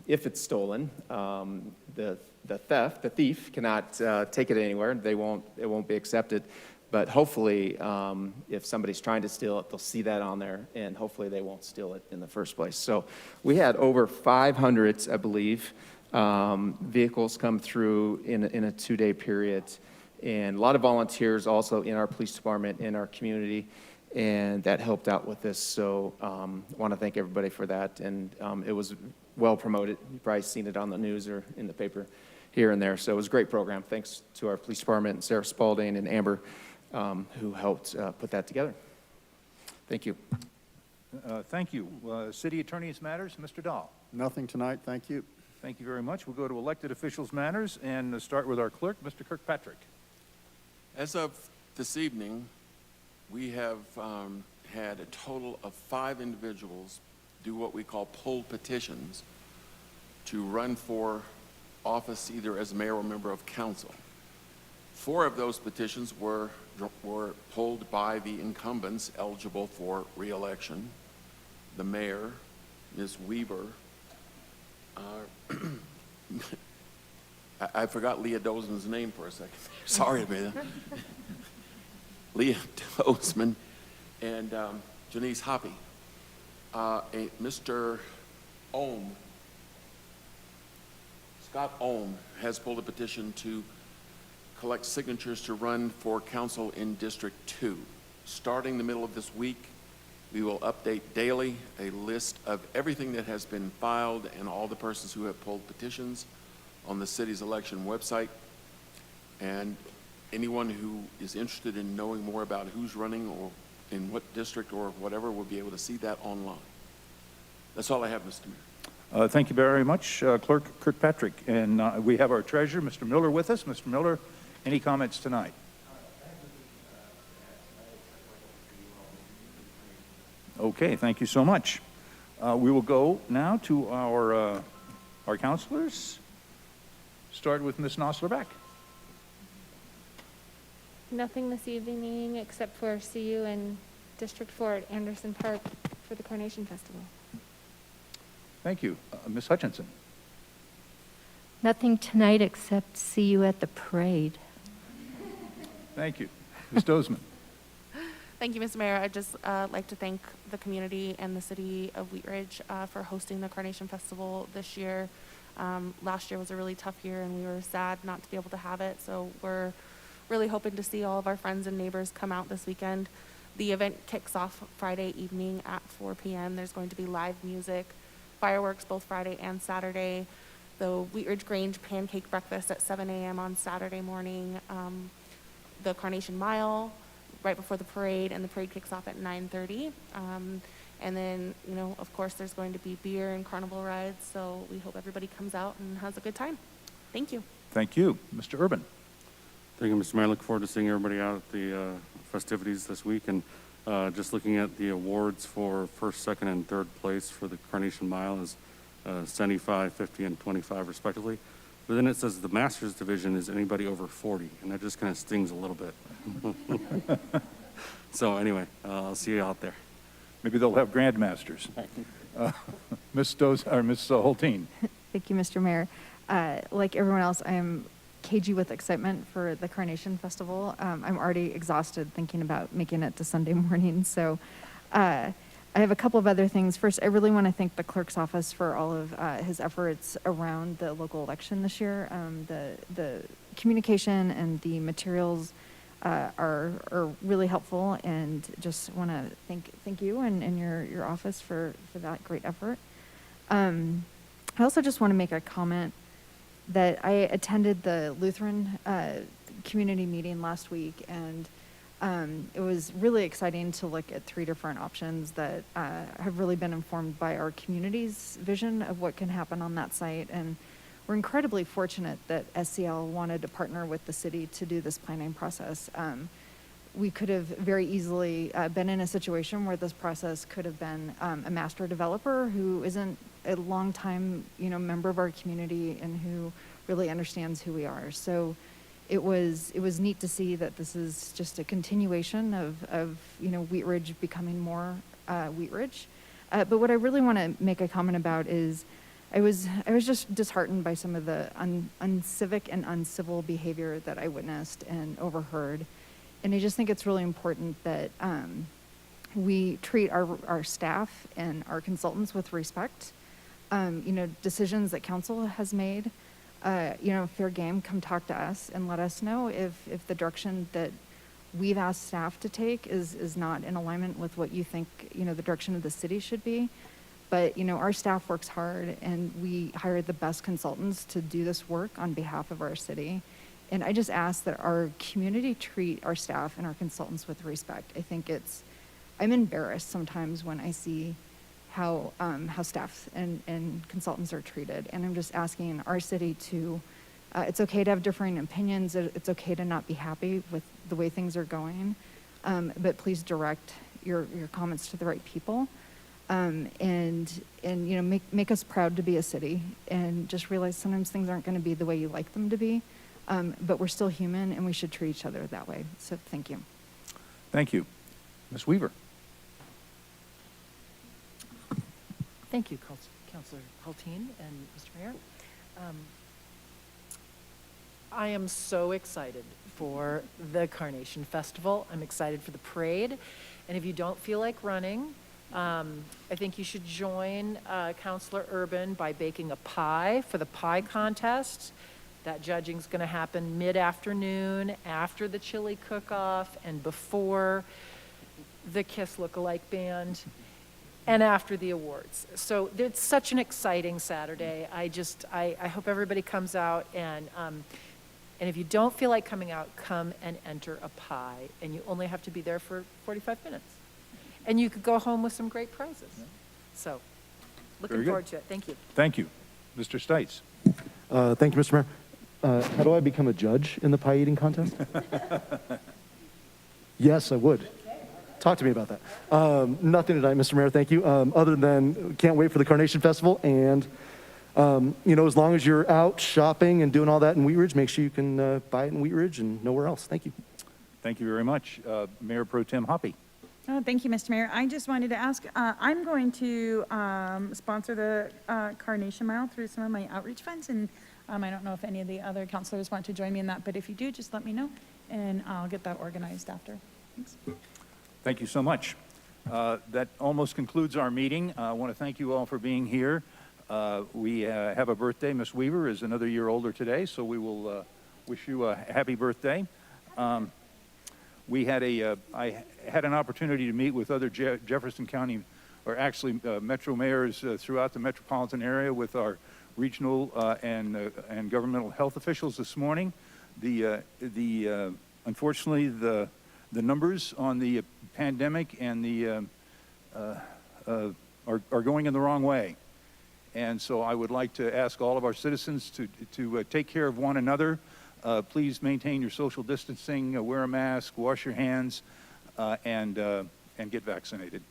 if it's stolen, the thief cannot take it anywhere. It won't be accepted. But hopefully, if somebody's trying to steal it, they'll see that on there, and hopefully they won't steal it in the first place. So we had over 500, I believe, vehicles come through in a 2-day period, and a lot of volunteers also in our police department, in our community, and that helped out with this. So I want to thank everybody for that, and it was well promoted. You've probably seen it on the news or in the paper here and there. So it was a great program. Thanks to our police department, Sarah Spalding and Amber, who helped put that together. Thank you. Thank you. City Attorney's Matters, Mr. Dahl. Nothing tonight, thank you. Thank you very much. We'll go to Elected Officials Matters and start with our clerk, Mr. Kirkpatrick. As of this evening, we have had a total of 5 individuals do what we call pulled petitions to run for office either as mayor or member of council. 4 of those petitions were pulled by the incumbents eligible for re-election. The mayor, Ms. Weaver, I forgot Leah Dozeman's name for a second. Sorry about that. Leah Dozeman and Janice Hoppy. Mr. Ohm, Scott Ohm, has pulled a petition to collect signatures to run for council in District 2. Starting the middle of this week, we will update daily a list of everything that has been filed and all the persons who have pulled petitions on the city's election website. And anyone who is interested in knowing more about who's running or in what district or whatever will be able to see that online. That's all I have, Mr. Mayor. Thank you very much, Clerk Kirkpatrick. And we have our treasurer, Mr. Miller, with us. Mr. Miller, any comments tonight? Okay, thank you so much. We will go now to our counselors. Start with Ms. Nosler-Beck. Nothing this evening except for see you in District 4 at Anderson Park for the Carnation Festival. Thank you. Ms. Hutchinson. Nothing tonight except see you at the parade. Thank you. Ms. Dozeman. Thank you, Mr. Mayor. I'd just like to thank the community and the city of Wheat Ridge for hosting the Carnation Festival this year. Last year was a really tough year, and we were sad not to be able to have it, so we're really hoping to see all of our friends and neighbors come out this weekend. The event kicks off Friday evening at 4 p.m. There's going to be live music, fireworks both Friday and Saturday, the Wheat Ridge Grange pancake breakfast at 7 a.m. on Saturday morning, the Carnation Mile right before the parade, and the parade kicks off at 9:30. And then, you know, of course, there's going to be beer and carnival rides, so we hope everybody comes out and has a good time. Thank you. Thank you. Mr. Urban. Thank you, Mr. Mayor. I look forward to seeing everybody out at the festivities this week. And just looking at the awards for first, second, and third place for the Carnation Mile is 75, 50, and 25 respectively. But then it says the Masters division is anybody over 40, and that just kind of stings a little bit. So anyway, I'll see you out there. Maybe they'll have grandmasters. Ms. Hulteen. Thank you, Mr. Mayor. Like everyone else, I am cagey with excitement for the Carnation Festival. I'm already exhausted thinking about making it to Sunday morning. So I have a couple of other things. First, I really want to thank the clerk's office for all of his efforts around the local election this year. The communication and the materials are really helpful, and just want to thank you and your office for that great effort. I also just want to make a comment that I attended the Lutheran community meeting last week, and it was really exciting to look at 3 different options that have really been informed by our community's vision of what can happen on that site. And we're incredibly fortunate that SCL wanted to partner with the city to do this planning process. We could have very easily been in a situation where this process could have been a master developer who isn't a longtime, member of our community and who really understands who we are. So it was neat to see that this is just a continuation of Wheat Ridge becoming more Wheat Ridge. But what I really want to make a comment about is I was just disheartened by some of the uncivic and uncivil behavior that I witnessed and overheard. And I just think it's really important that we treat our staff and our consultants with respect. Decisions that council has made, fair game, come talk to us and let us know if the direction that we've asked staff to take is not in alignment with what you think, the direction of the city should be. But, our staff works hard, and we hire the best consultants to do this work on behalf of our city. And I just ask that our community treat our staff and our consultants with respect. I think I'm embarrassed sometimes when I see how staff and consultants are treated. And I'm just asking our city to, it's okay to have differing opinions. It's okay to not be happy with the way things are going. But please direct your comments to the right people. And make us proud to be a city, and just realize sometimes things aren't going to be the way you like them to be. But we're still human, and we should treat each other that way. So thank you. Thank you. Ms. Weaver. Thank you, Councilor Hulteen and Mr. Mayor. I am so excited for the Carnation Festival. I'm excited for the parade. And if you don't feel like running, I think you should join Councilor Urban by baking a pie for the pie contest. That judging's going to happen mid-afternoon, after the chili cook-off and before the KISS lookalike band, and after the awards. So it's such an exciting Saturday. I hope everybody comes out, and if you don't feel like coming out, come and enter a pie, and you only have to be there for 45 minutes. And you could go home with some great prizes. So Looking Very good. forward to it. Thank you. Thank you. Mr. Stites? Thank you, Mr. Mayor. How do I become a judge in the pie eating contest? Yes, I would. Talk to me about that. Nothing tonight, Mr. Mayor, thank you. Other than can't wait for the Carnation Festival. And, as long as you're out shopping and doing all that in Wheat Ridge, make sure you can buy it in Wheat Ridge and nowhere else. Thank you. Thank you very much. Mayor Pro Tem Hoppy. Oh, thank you, Mr. Mayor. I just wanted to ask, I'm going to sponsor the Carnation Mile through some of my outreach funds, and I don't know if any of the other counselors want to join me in that, but if you do, just let me know, and I'll get that organized after. Thanks. Thank you so much. That almost concludes our meeting. I want to thank you all for being here. We have a birthday. Miss Weaver is another year older today, so we will wish you a happy birthday. I had an opportunity to meet with other Jefferson County, or actually metro mayors throughout the metropolitan area with our regional and governmental health officials this morning. Unfortunately, the numbers on the pandemic and are going in the wrong way. And so I would like to ask all of our citizens to take care of one another. Please maintain your social distancing, wear a mask, wash your hands, and get vaccinated.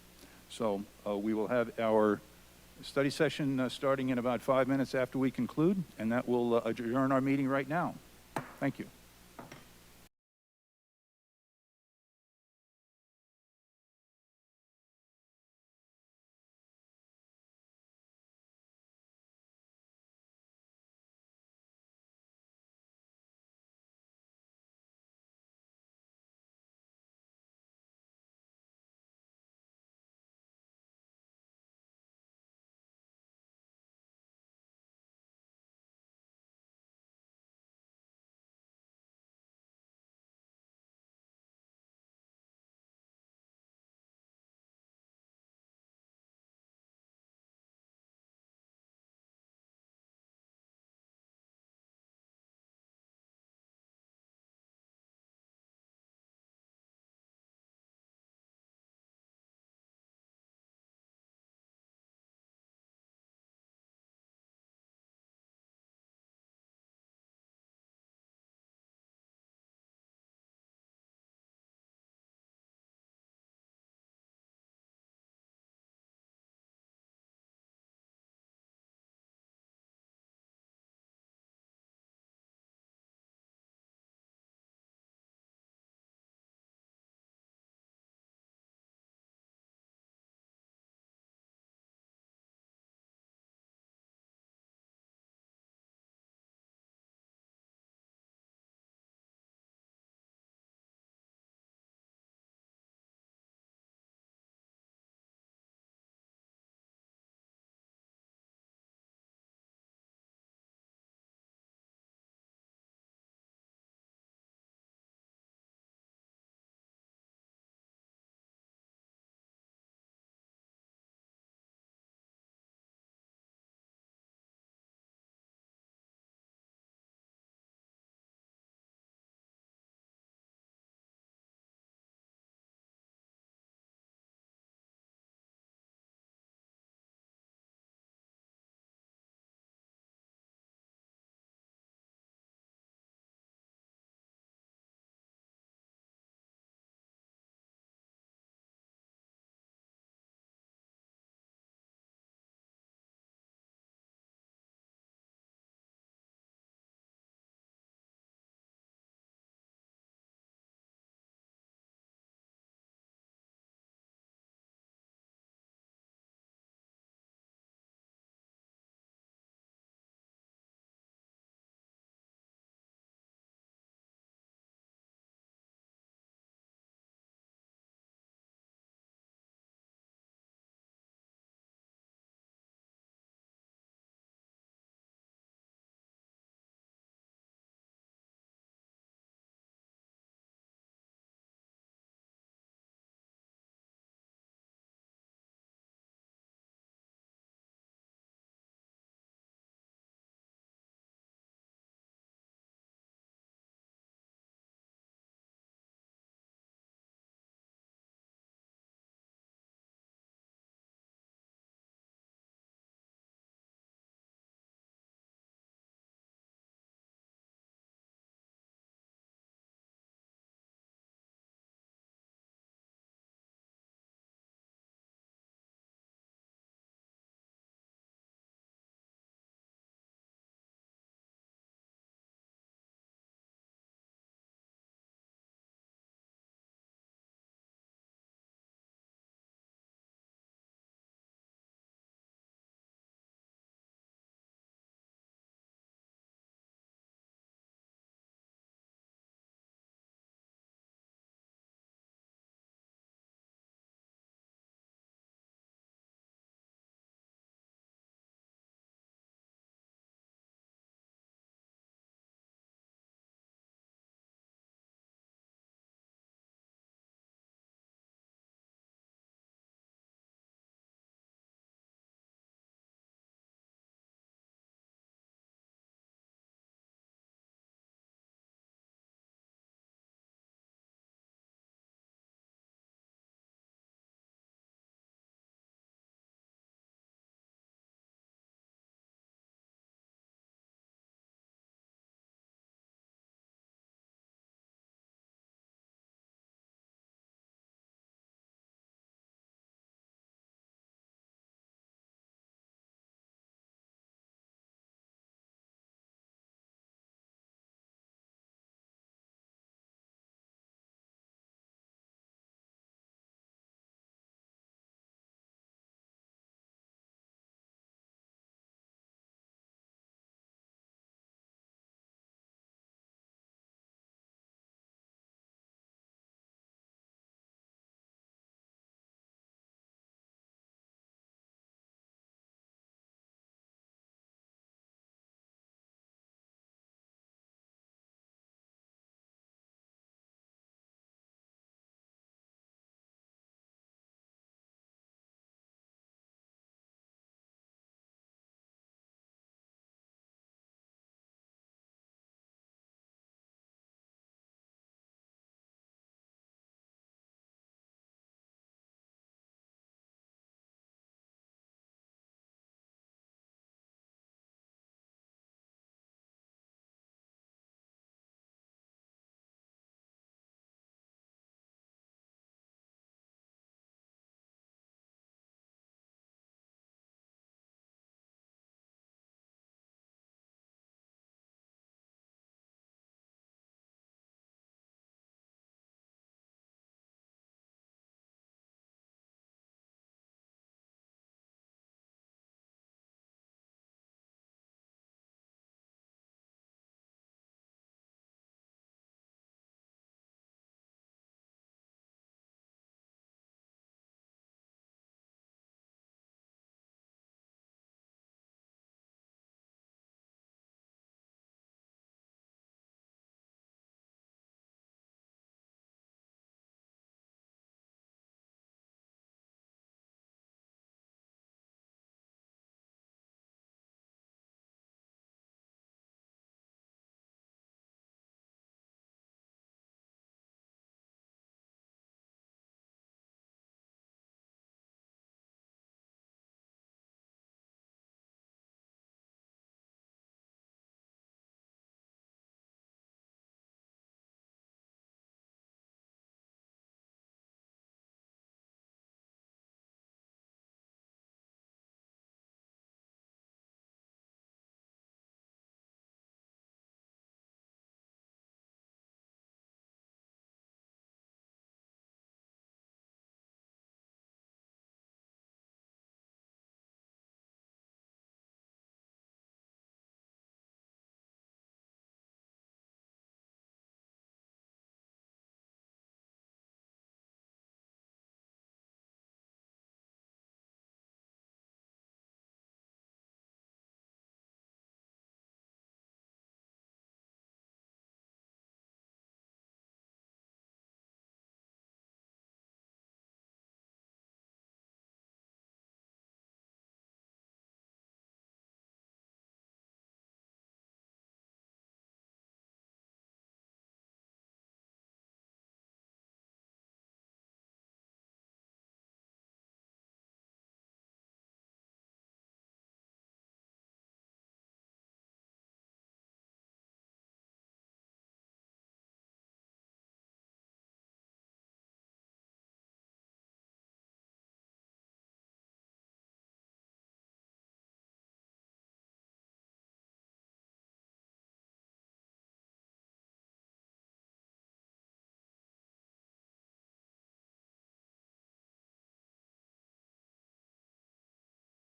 So we will have our study session starting in about 5 minutes after we conclude, and that will adjourn our meeting right now. Thank you.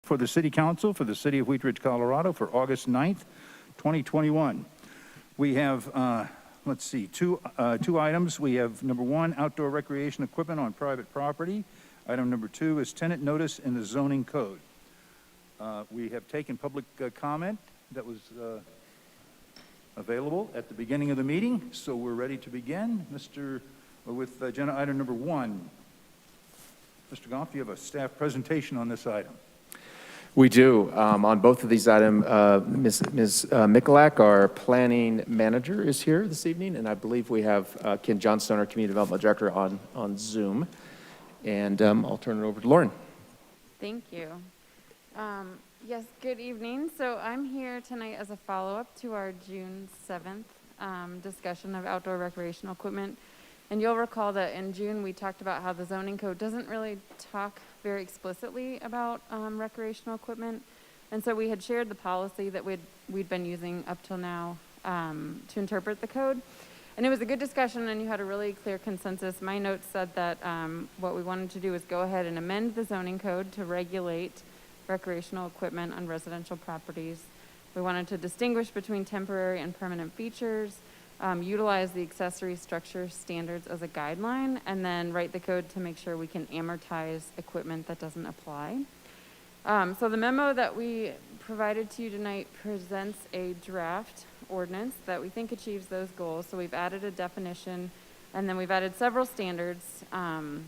for the City Council for the City of Wheat Ridge, Colorado for August 9th, 2021. We have, let's see, two items. We have number one, outdoor recreation equipment on private property. Item number two is tenant notice in the zoning code. We have taken public comment that was available at the beginning of the meeting, so we're ready to begin. With agenda item number one. Mr. Goff, you have a staff presentation on this item. We do. On both of these items, Ms. Mikulak, our planning manager, is here this evening, and I believe we have Ken Johnstone, our community development director, on Zoom. And I'll turn it over to Lauren. Thank you. Yes, good evening. So I'm here tonight as a follow-up to our June 7th discussion of outdoor recreational equipment. And you'll recall that in June, we talked about how the zoning code doesn't really talk very explicitly about recreational equipment. And so we had shared the policy that we'd been using up till now to interpret the code. And it was a good discussion, and you had a really clear consensus. My notes said that what we wanted to do was go ahead and amend the zoning code to regulate recreational equipment on residential properties. We wanted to distinguish between temporary and permanent features, utilize the accessory structure standards as a guideline, and then write the code to make sure we can amortize equipment that doesn't apply. So the memo that we provided to you tonight presents a draft ordinance that we think achieves those goals. So we've added a definition, and then we've added several standards, and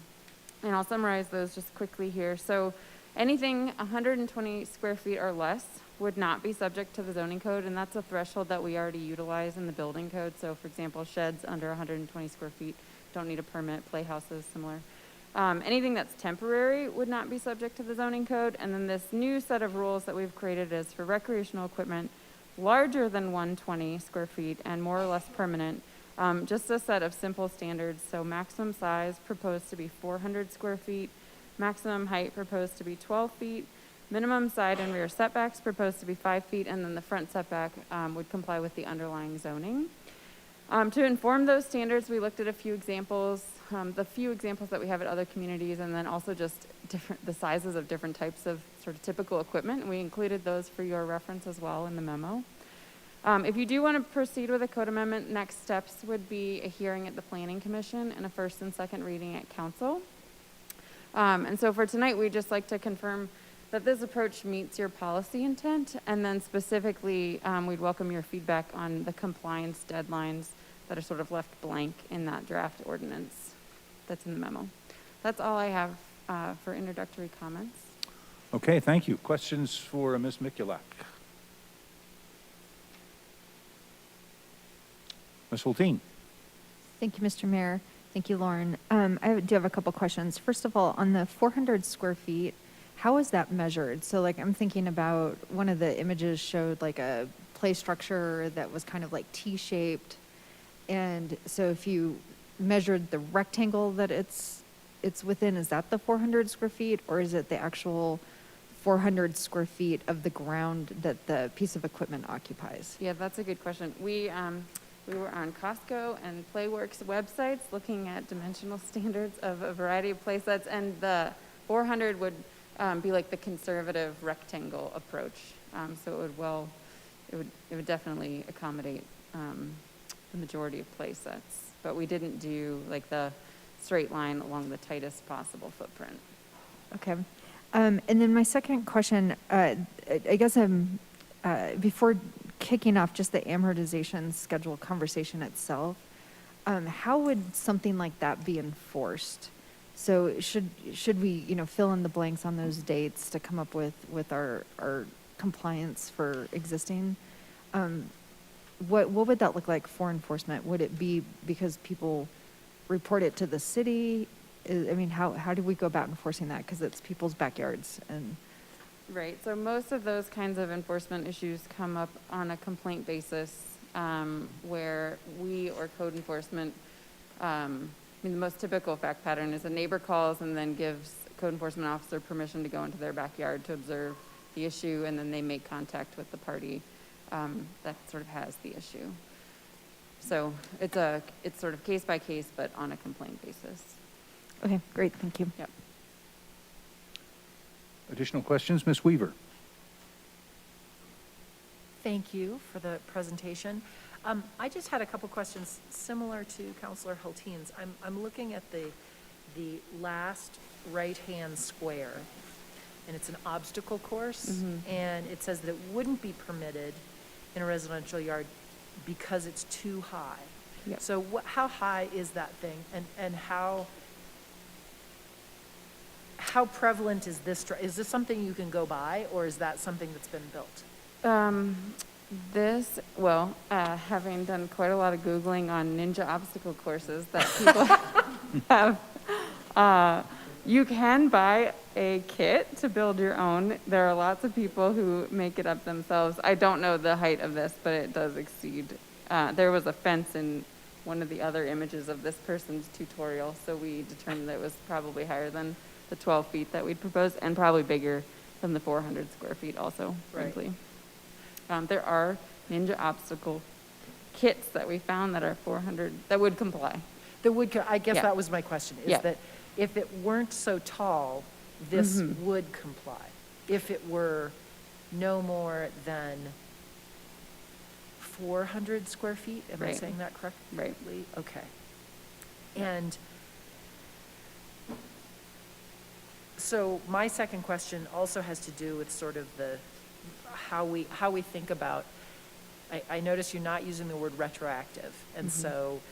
I'll summarize those just quickly here. So anything 120 square feet or less would not be subject to the zoning code, and that's a threshold that we already utilize in the building code. So for example, sheds under 120 square feet don't need a permit, playhouses similar. Anything that's temporary would not be subject to the zoning code, and then this new set of rules that we've created is for recreational equipment larger than 120 square feet and more or less permanent, just a set of simple standards. So maximum size proposed to be 400 square feet, maximum height proposed to be 12 feet, minimum side and rear setbacks proposed to be 5 feet, and then the front setback would comply with the underlying zoning. To inform those standards, we looked at a few examples, the few examples that we have at other communities, and then also just the sizes of different types of sort of typical equipment. We included those for your reference as well in the memo. If you do want to proceed with a code amendment, next steps would be a hearing at the Planning Commission and a first and second reading at Council. And so for tonight, we'd just like to confirm that this approach meets your policy intent, and then specifically, we'd welcome your feedback on the compliance deadlines that are sort of left blank in that draft ordinance that's in the memo. That's all I have for introductory comments. Okay, thank you. Questions for Ms. Mikulak? Ms. Hulteen. Thank you, Mr. Mayor. Thank you, Lauren. I do have a couple questions. First of all, on the 400 square feet, how is that measured? So like I'm thinking about one of the images showed like a play structure that was kind of like T-shaped. And so if you measured the rectangle that it's within, is that the 400 square feet, or is it the actual 400 square feet of the ground that the piece of equipment occupies? Yeah, that's a good question. We were on Costco and Playworks websites looking at dimensional standards of a variety of play sets, and the 400 would be like the conservative rectangle approach. So it would definitely accommodate the majority of play sets, but we didn't do like the straight line along the tightest possible footprint. Okay. And then my second question, I guess before kicking off just the amortization schedule conversation itself, how would something like that be enforced? So should we, fill in the blanks on those dates to come up with our compliance for existing? What would that look like for enforcement? Would it be because people report it to the city? I mean, how do we go about enforcing that? Because it's people's backyards and. Right, so most of those kinds of enforcement issues come up on a complaint basis, where we or code enforcement, the most typical fact pattern is a neighbor calls and then gives code enforcement officer permission to go into their backyard to observe the issue, and then they make contact with the party that sort of has the issue. So it's sort of case by case, but on a complaint basis. Okay, great, thank you. Yep. Additional questions, Ms. Weaver? Thank you for the presentation. I just had a couple questions similar to Counselor Hulteen's. I'm looking at the last right-hand square, and it's an obstacle course, and it says that it wouldn't be permitted in a residential yard because it's too high. Yep. So how high is that thing, and how prevalent is this? Is this something you can go by, or is that something that's been built? Having done quite a lot of Googling on ninja obstacle courses that people have, you can buy a kit to build your own. There are lots of people who make it up themselves. I don't know the height of this, but it does exceed. There was a fence in one of the other images of this person's tutorial, so we determined that it was probably higher than the 12 feet that we'd proposed, and probably bigger than the 400 square feet also, Right. frankly. There are ninja obstacle kits that we found that are 400, that would comply. I guess Yeah. that was my question, is Yeah. that if it weren't so tall, this Mhm. would comply. If it were no more than 400 square feet, am I Right. saying that correctly? Right. Okay. And so my second question also has to do with sort of how we think about, I notice you're not using the word retroactive, and so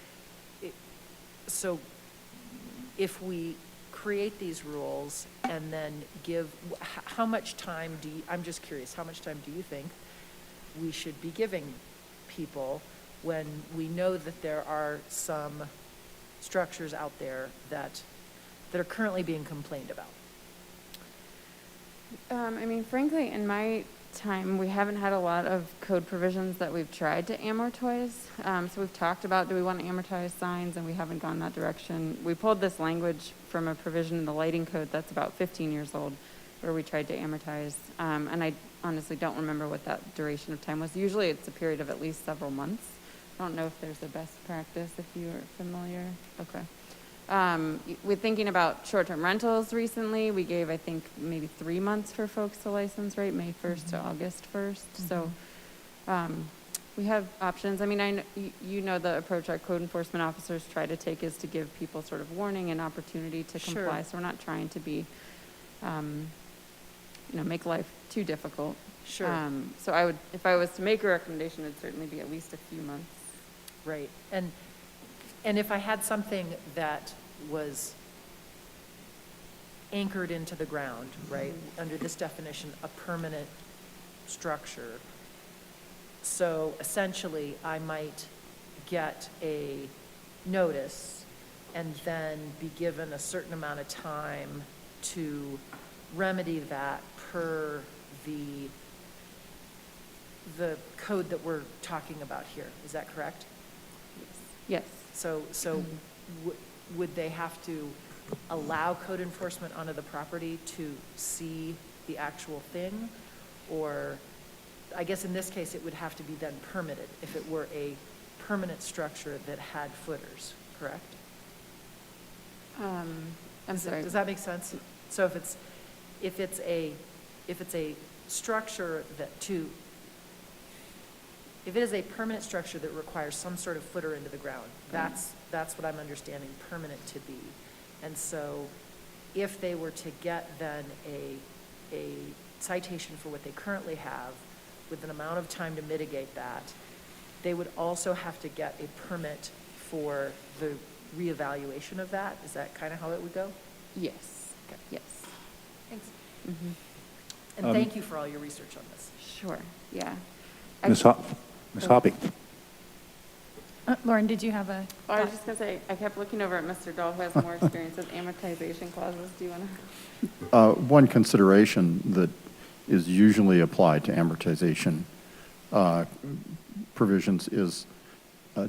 if we create these rules and then how much time I'm just curious, how much time do you think we should be giving people when we know that there are some structures out there that are currently being complained about? Frankly, in my time, we haven't had a lot of code provisions that we've tried to amortize. So we've talked about, do we want to amortize signs, and we haven't gone that direction. We pulled this language from a provision in the lighting code that's about 15 years old, where we tried to amortize. And I honestly don't remember what that duration of time was. Usually it's a period of at least several months. I don't know if there's a best practice, if you are familiar. Okay. We're thinking about short-term rentals recently. We gave, I think, maybe 3 months for folks to license, right? May 1st to August 1st. So we have options. I mean, you know the approach our code enforcement officers try to take is to give people sort of warning and opportunity to comply. Sure. So we're not trying to be, make life too difficult. Sure. So if I was to make a recommendation, it'd certainly be at least a few months. Right. And if I had something that was anchored into the ground, right, under this definition, a permanent structure, so essentially I might get a notice and then be given a certain amount of time to remedy that per the code that we're talking about here. Is that correct? Yes. So would they have to allow code enforcement onto the property to see the actual thing? Or, I guess in this case, it would have to be then permitted if it were a permanent structure that had footers, correct? I'm sorry. Does that make sense? So if it's a structure if it is a permanent structure that requires some sort of footer into the ground, that's what I'm understanding permanent to be. And so if they were to get then a citation for what they currently have with an amount of time to mitigate that, they would also have to get a permit for the reevaluation of that? Is that kind of how it would go? Yes. Okay. Yes. Thanks. Mhm. And thank you for all your research on this. Sure. Yeah. Ms. Hoppy? Lauren, did you have a? I was just going to say, I kept looking over at Mr. Dahl, who has more experience with amortization clauses. Do you want to? One consideration that is usually applied to amortization provisions is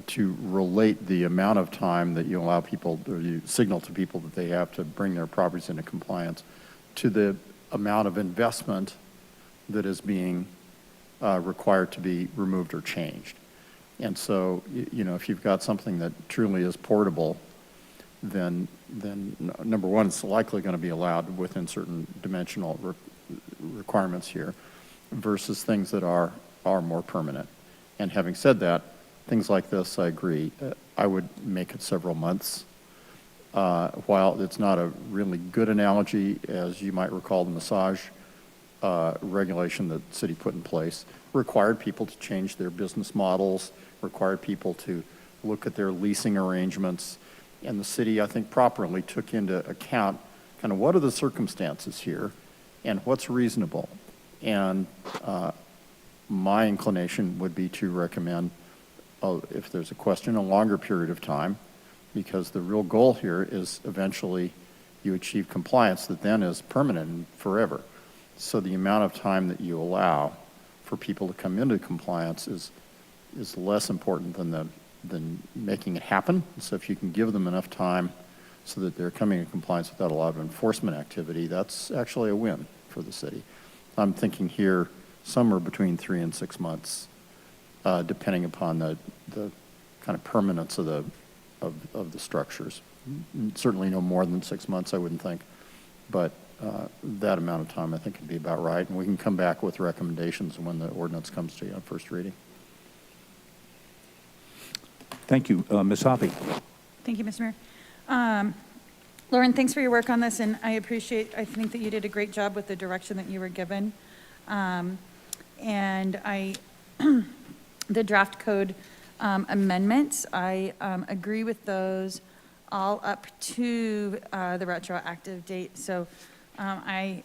to relate the amount of time that you allow people, or you signal to people that they have to bring their properties into compliance, to the amount of investment that is being required to be removed or changed. And so, if you've got something that truly is portable, then number one, it's likely going to be allowed within certain dimensional requirements here versus things that are more permanent. And having said that, things like this, I agree. I would make it several months. While it's not a really good analogy, as you might recall, the massage regulation that the city put in place required people to change their business models, required people to look at their leasing arrangements, and the city, I think, properly took into account kind of what are the circumstances here and what's reasonable. And my inclination would be to recommend, if there's a question, a longer period of time, because the real goal here is eventually you achieve compliance that then is permanent and forever. So the amount of time that you allow for people to come into compliance is less important than making it happen. So if you can give them enough time so that they're coming in compliance without a lot of enforcement activity, that's actually a win for the city. I'm thinking here somewhere between 3 and 6 months, depending upon the kind of permanence of the structures. Certainly no more than 6 months, I wouldn't think, but that amount of time I think would be about right, and we can come back with recommendations when the ordinance comes to you on first reading. Thank you. Ms. Hoppy. Thank you, Mr. Mayor. Lauren, thanks for your work on this, and I think that you did a great job with the direction that you were given. And the draft code amendments, I agree with those all up to the retroactive date. So I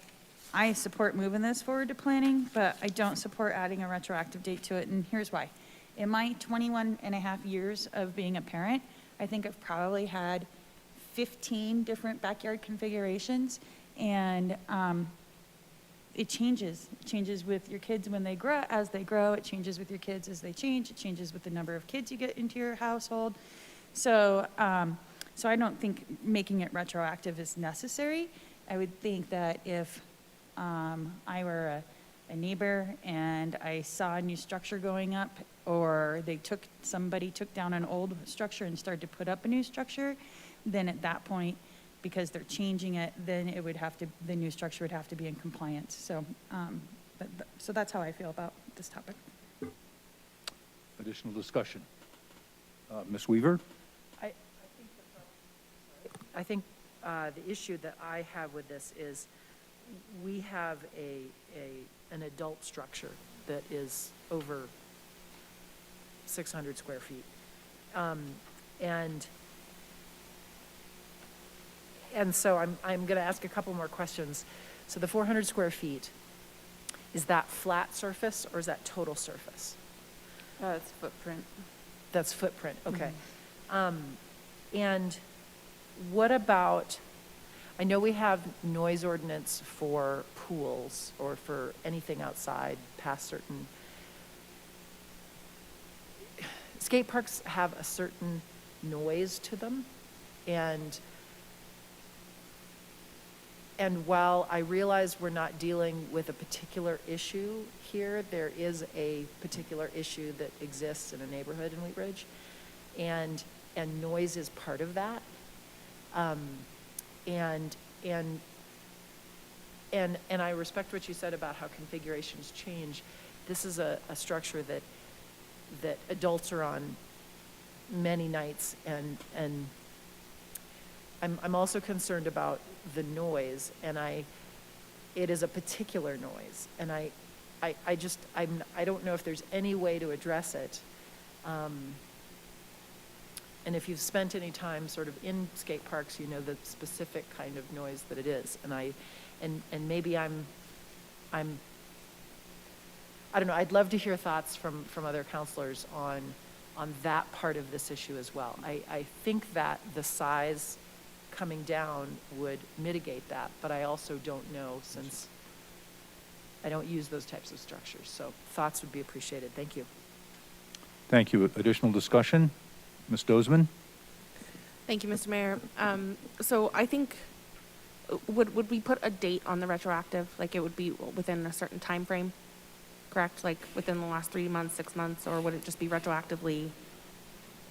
support moving this forward to planning, but I don't support adding a retroactive date to it, and here's why. In my 21 and a half years of being a parent, I think I've probably had 15 different backyard configurations, and it changes. It changes with your kids when they grow, as they grow. It changes with your kids as they change. It changes with the number of kids you get into your household. So, so I don't think making it retroactive is necessary. I would think that if I were a neighbor and I saw a new structure going up, or somebody took down an old structure and started to put up a new structure, then at that point, because they're changing it, then the new structure would have to be in compliance. So, so that's how I feel about this topic. Additional discussion. Ms. Weaver? I think the issue that I have with this is we have an adult structure that is over 600 square feet. And so I'm going to ask a couple more questions. So the 400 square feet, is that flat surface or is that total surface? It's footprint. That's footprint, okay. And what about, I know we have noise ordinance for pools or for anything outside past certain, skate parks have a certain noise to them, and while I realize we're not dealing with a particular issue here, there is a particular issue that exists in a neighborhood in Wheat Ridge, and noise is part of that. And I respect what you said about how configurations change. This is a structure that adults are on many nights, and I'm also concerned about the noise, and it is a particular noise, and I don't know if there's any way to address it. And if you've spent any time sort of in skate parks, you know the specific kind of noise that it is. And maybe I don't know, I'd love to hear thoughts from other counselors on that part of this issue as well. I think that the size coming down would mitigate that, but I also don't know, since I don't use those types of structures. So thoughts would be appreciated. Thank you. Thank you. Additional discussion? Ms. Dozeman? Thank you, Mr. Mayor. So I think, would we put a date on the retroactive? Like it would be within a certain time frame, correct? Like within the last 3 months, 6 months, or would it just be retroactively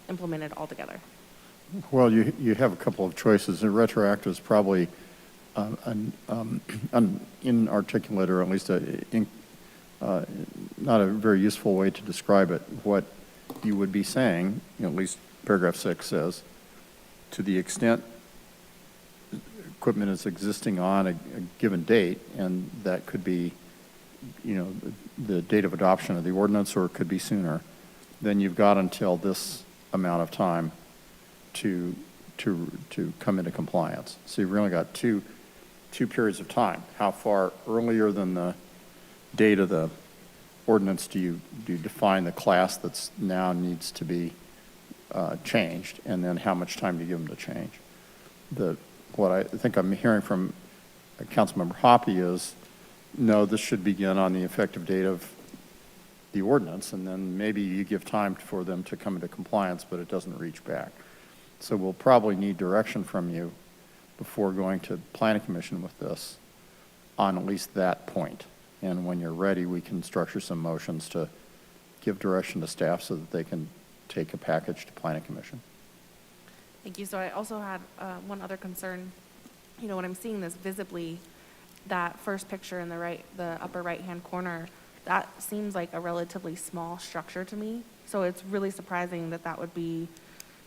implemented altogether? Well, you have a couple of choices, and retroactive is probably inarticulate, or at least not a very useful way to describe it. What you would be saying, at least paragraph 6 says, to the extent equipment is existing on a given date, and that could be, the date of adoption of the ordinance, or it could be sooner, then you've got until this amount of time to come into compliance. So you've really got two periods of time. How far earlier than the date of the ordinance do you define the class that's now needs to be changed, and then how much time do you give them to change? What I think I'm hearing from Councilmember Hoppe is, no, this should begin on the effective date of the ordinance, and then maybe you give time for them to come into compliance, but it doesn't reach back. So we'll probably need direction from you before going to Planning Commission with this on at least that point. And when you're ready, we can structure some motions to give direction to staff so that they can take a package to Planning Commission. Thank you. So I also had one other concern. When I'm seeing this visibly, that first picture in the upper right-hand corner, that seems like a relatively small structure to me. So it's really surprising that would be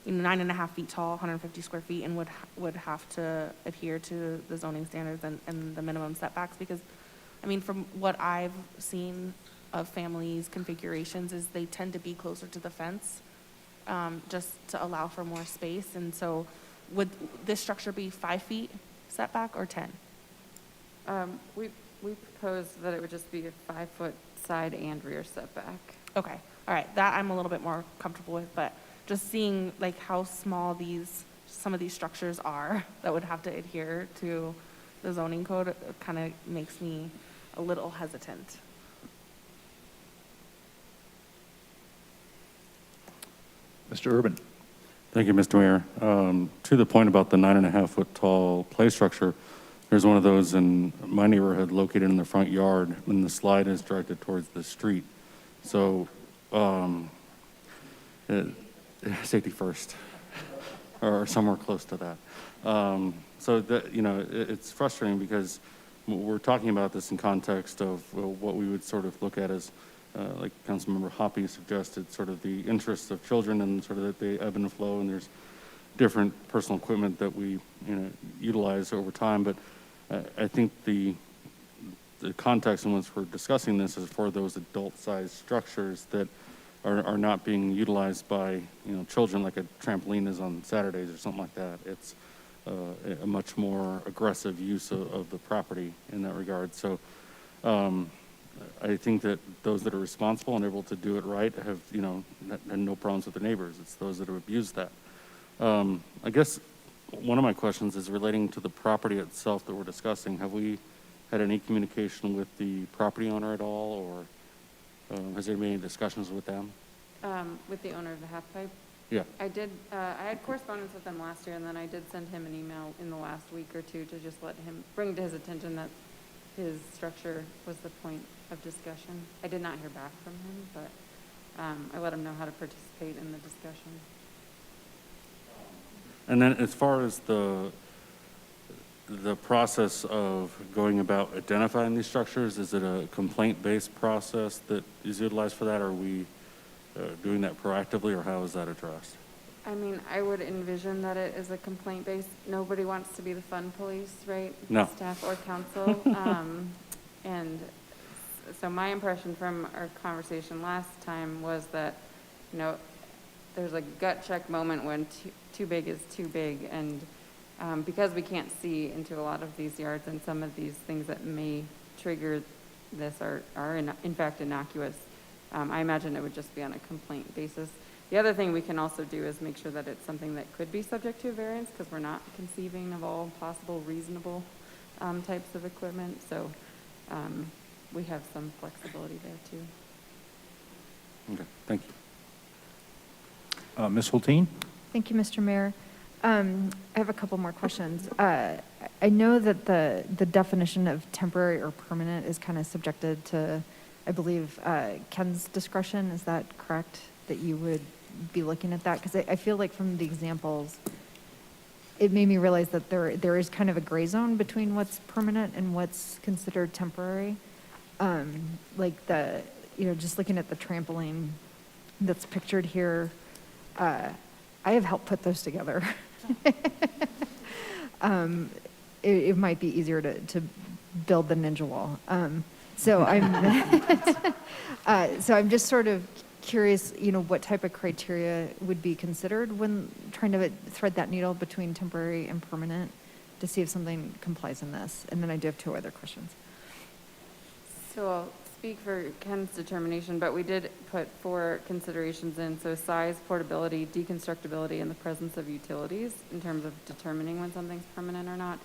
9.5 feet tall, 150 square feet, and would have to adhere to the zoning standards and the minimum setbacks. Because, from what I've seen of families' configurations, is they tend to be closer to the fence, just to allow for more space. And so would this structure be 5 feet setback or 10? We proposed that it would just be a 5-foot side and rear setback. Okay, all right, that I'm a little bit more comfortable with, but just seeing how small some of these structures are that would have to adhere to the zoning code kind of makes me a little hesitant. Mr. Urban. Thank you, Mr. Mayor. To the point about the 9.5-foot tall play structure, there's one of those in my neighborhood located in the front yard, and the slide is directed towards the street. So, safety first, or somewhere close to that. So that, it's frustrating because we're talking about this in context of what we would sort of look at as, like Councilmember Hoppe suggested, sort of the interests of children, and sort of that they ebb and flow, and there's different personal equipment that we utilize over time. But I think the context in which we're discussing this is for those adult-sized structures that are not being utilized by children, like a trampoline is on Saturdays or something like that. It's a much more aggressive use of the property in that regard. So I think that those that are responsible and able to do it right have no problems with their neighbors. It's those that have abused that. I guess one of my questions is relating to the property itself that we're discussing. Have we had any communication with the property owner at all, or has there been any discussions with them? With the owner of the half pipe? Yeah. I did, I had correspondence with them last year, and then I did send him an email in the last week or two to just let him bring to his attention that his structure was the point of discussion. I did not hear back from him, but I let him know how to participate in the discussion. And then as far as the process of going about identifying these structures, is it a complaint-based process that is utilized for that? Or are we doing that proactively, or how is that addressed? I would envision that it is a complaint-based. Nobody wants to be the fun police, right? No. Staff or council. And so my impression from our conversation last time was that, there's a gut check moment when too big is too big. And because we can't see into a lot of these yards, and some of these things that may trigger this are in fact innocuous, I imagine it would just be on a complaint basis. The other thing we can also do is make sure that it's something that could be subject to a variance, because we're not conceiving of all possible reasonable types of equipment. So we have some flexibility there too. Okay, thank you. Ms. Hulteen? Thank you, Mr. Mayor. I have a couple more questions. I know that the definition of temporary or permanent is kind of subjected to, I believe, Ken's discretion. Is that correct, that you would be looking at that? Because I feel like from the examples, it made me realize that there is kind of a gray zone between what's permanent and what's considered temporary. Like just looking at the trampoline that's pictured here, I have helped put those together. It might be easier to build the ninja wall. So I'm just sort of curious, what type of criteria would be considered when trying to thread that needle between temporary and permanent to see if something complies in this. And then I do have 2 other questions. So I'll speak for Ken's determination, but we did put 4 considerations in, so size, portability, deconstructibility, and the presence of utilities in terms of determining when something's permanent or not.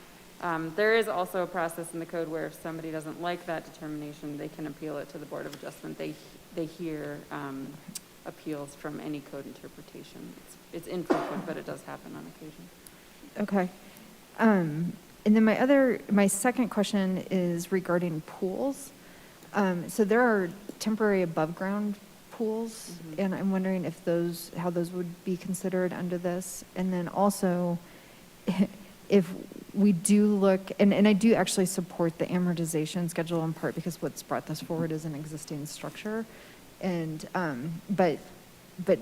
There is also a process in the code where if somebody doesn't like that determination, they can appeal it to the Board of Adjustment. They hear appeals from any code interpretation. It's infrequent, but it does happen on occasion. Okay. And then my second question is regarding pools. So there are temporary above-ground pools, and I'm wondering if how those would be considered under this. And then also, if we do look, and I do actually support the amortization schedule in part because what's brought this forward is an existing structure. And, but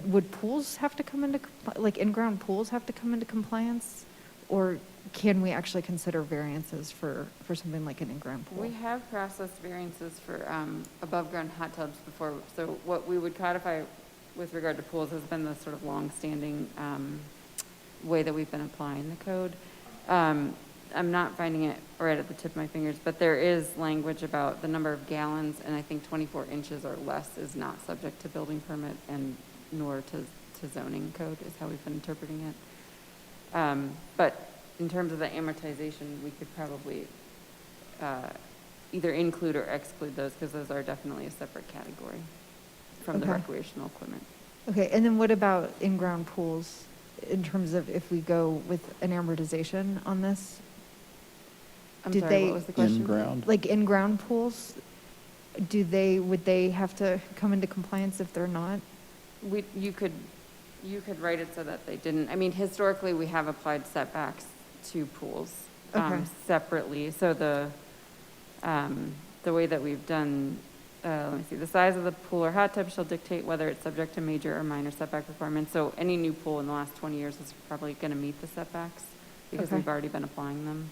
would pools have to come into, like in-ground pools have to come into compliance? Or can we actually consider variances for something like an in-ground pool? We have processed variances for above-ground hot tubs before. So what we would codify with regard to pools has been the sort of long-standing way that we've been applying the code. I'm not finding it right at the tip of my fingers, but there is language about the number of gallons, and I think 24 inches or less is not subject to building permit and nor to zoning code is how we've been interpreting it. But in terms of the amortization, we could probably either include or exclude those because those are definitely a separate category from the Okay. recreational equipment. Okay, and then what about in-ground pools in terms of if we go with an amortization on this? I'm sorry, what was the question? In-ground? Like in-ground pools, would they have to come into compliance if they're not? You could write it so that they didn't. I mean, historically, we have applied setbacks to pools Okay. separately. So the way that we've done, let me see, the size of the pool or hot tub shall dictate whether it's subject to major or minor setback requirements. So any new pool in the last 20 years is probably going to meet the setbacks because Okay. we've already been applying them.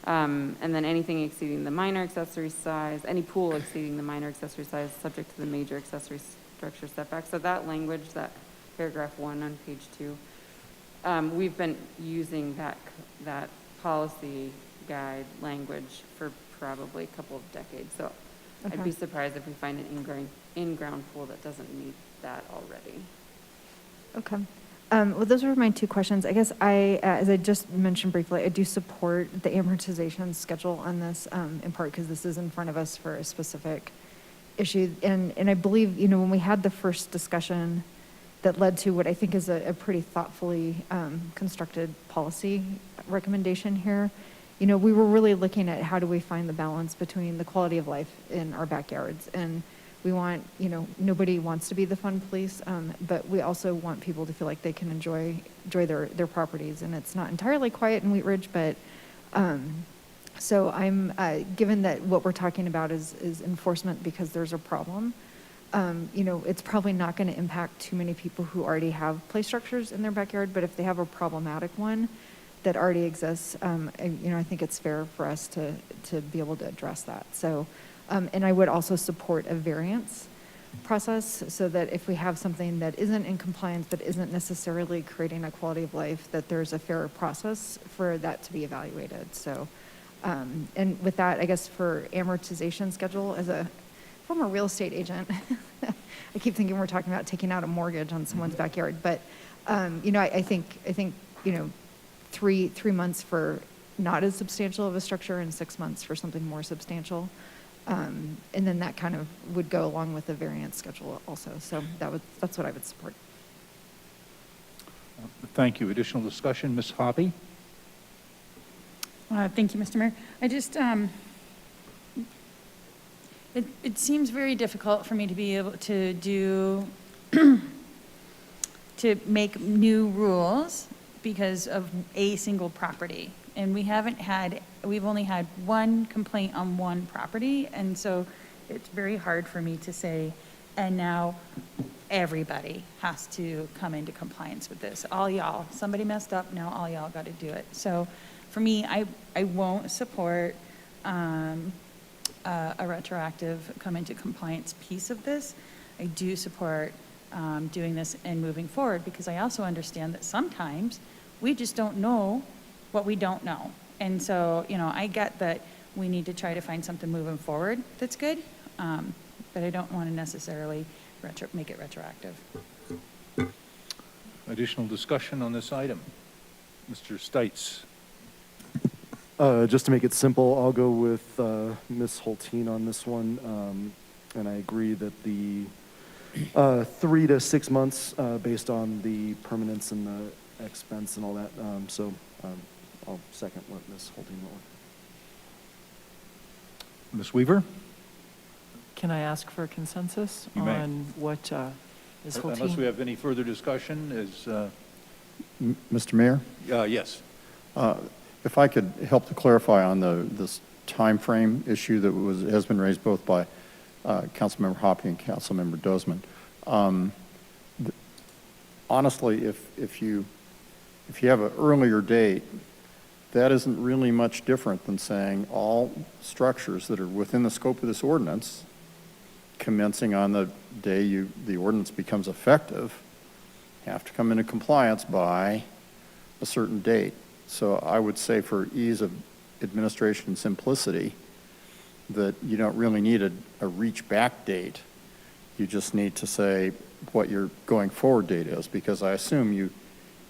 And then anything exceeding the minor accessory size, any pool exceeding the minor accessory size is subject to the major accessory structure setback. So that language, that paragraph 1 on page 2, we've been using that policy guide language for probably a couple of decades. So I'd Okay. be surprised if we find an in-ground pool that doesn't meet that already. Okay. Well, those were my 2 questions. I guess as I just mentioned briefly, I do support the amortization schedule on this, in part because this is in front of us for a specific issue. And I believe, when we had the first discussion that led to what I think is a pretty thoughtfully constructed policy recommendation here, we were really looking at how do we find the balance between the quality of life in our backyards. And we want, nobody wants to be the fun police, but we also want people to feel like they can enjoy their properties. And it's not entirely quiet in Wheat Ridge, but so I'm, given that what we're talking about is enforcement because there's a problem, it's probably not going to impact too many people who already have play structures in their backyard, but if they have a problematic one that already exists, I think it's fair for us to be able to address that. So, and I would also support a variance process so that if we have something that isn't in compliance, that isn't necessarily creating a quality of life, that there's a fair process for that to be evaluated. So, and with that, I guess for amortization schedule, as a former real estate agent, I keep thinking we're talking about taking out a mortgage on someone's backyard, but I think 3 months for not as substantial of a structure and 6 months for something more substantial. And then that kind of would go along with the variance schedule also. So that's what I would support. Thank you. Additional discussion, Ms. Hobby? Thank you, Mr. Mayor. I just, it seems very difficult for me to be able to to make new rules because of a single property. And we've only had one complaint on one property, and so it's very hard for me to say, and now everybody has to come into compliance with this. All y'all, somebody messed up, now all y'all got to do it. So for me, I won't support a retroactive come into compliance piece of this. I do support doing this and moving forward, because I also understand that sometimes we just don't know what we don't know. And so, I get that we need to try to find something moving forward that's good, but I don't want to necessarily make it retroactive. Additional discussion on this item? Mr. Stites? Just to make it simple, I'll go with Ms. Hulteen on this one, and I agree that the 3 to 6 months based on the permanence and the expense and all that. I'll second what Ms. Hulteen went with. Ms. Weaver? Can I ask for a consensus You may. on what Ms. Hulteen? Unless we have any further discussion, Mr. Mayor, yes. if I could help to clarify on this timeframe issue that has been raised both by Councilmember Hoppe and Councilmember Dozman. Honestly, if you have an earlier date, that isn't really much different than saying all structures that are within the scope of this ordinance, commencing on the day the ordinance becomes effective, have to come into compliance by a certain date. So I would say, for ease of administration and simplicity, that you don't really need a reach back date. You just need to say what your going forward date is, because I assume you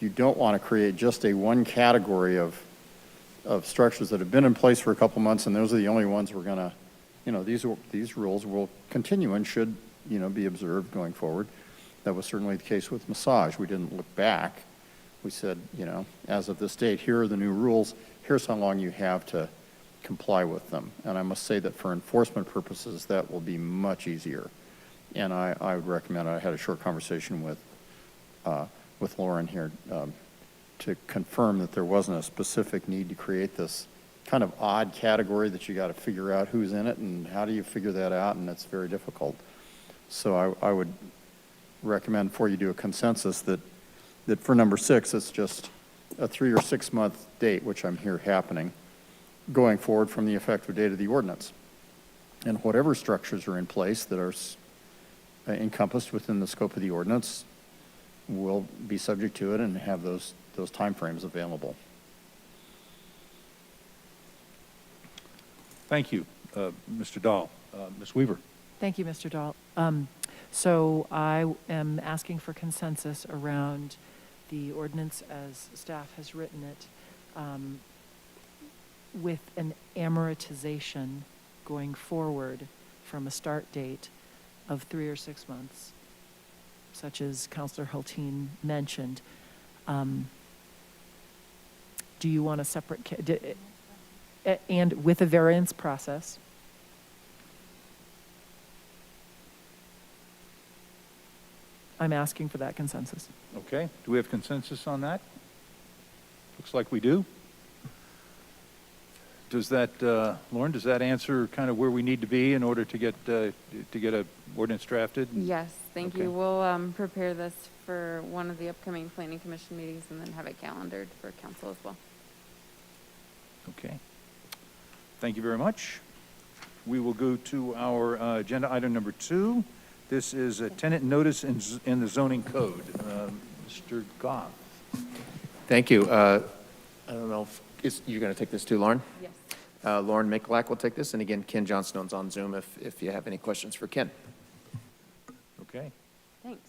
don't want to create just a one category of structures that have been in place for a couple months, and those are the only ones we're going to, these rules will continue and should, be observed going forward. That was certainly the case with massage. We didn't look back. We said, as of this date, here are the new rules. Here's how long you have to comply with them. And I must say that for enforcement purposes, that will be much easier. And I would recommend, I had a short conversation with Lauren here to confirm that there wasn't a specific need to create this kind of odd category that you got to figure out who's in it and how do you figure that out, and it's very difficult. So I would recommend, before you do a consensus, that for number 6, it's just a 3 or 6 month date, which I'm here happening, going forward from the effective date of the ordinance. And whatever structures are in place that are encompassed within the scope of the ordinance will be subject to it and have those timeframes available. Thank you, Mr. Dahl. Ms. Weaver? Thank you, Mr. Dahl. So I am asking for consensus around the ordinance as staff has written it, with an amortization going forward from a start date of 3 or 6 months, such as Councilor Hulteen mentioned. Do you want a separate, and with a variance process? I'm asking for that consensus. Okay. Do we have consensus on that? Looks like we do. Does that, Lauren, does that answer kind of where we need to be in order to get a ordinance drafted? Yes, thank Okay. you. We'll prepare this for one of the upcoming planning commission meetings and then have it calendared for council as well. Okay. Thank you very much. We will go to our agenda item number 2. This is a tenant notice in the zoning code. Mr. Goff. Thank you. I don't know if you're going to take this too, Lauren? Yes. Lauren Mikulak will take this, and again, Ken Johnstone's on Zoom if you have any questions for Ken. Okay. Thanks.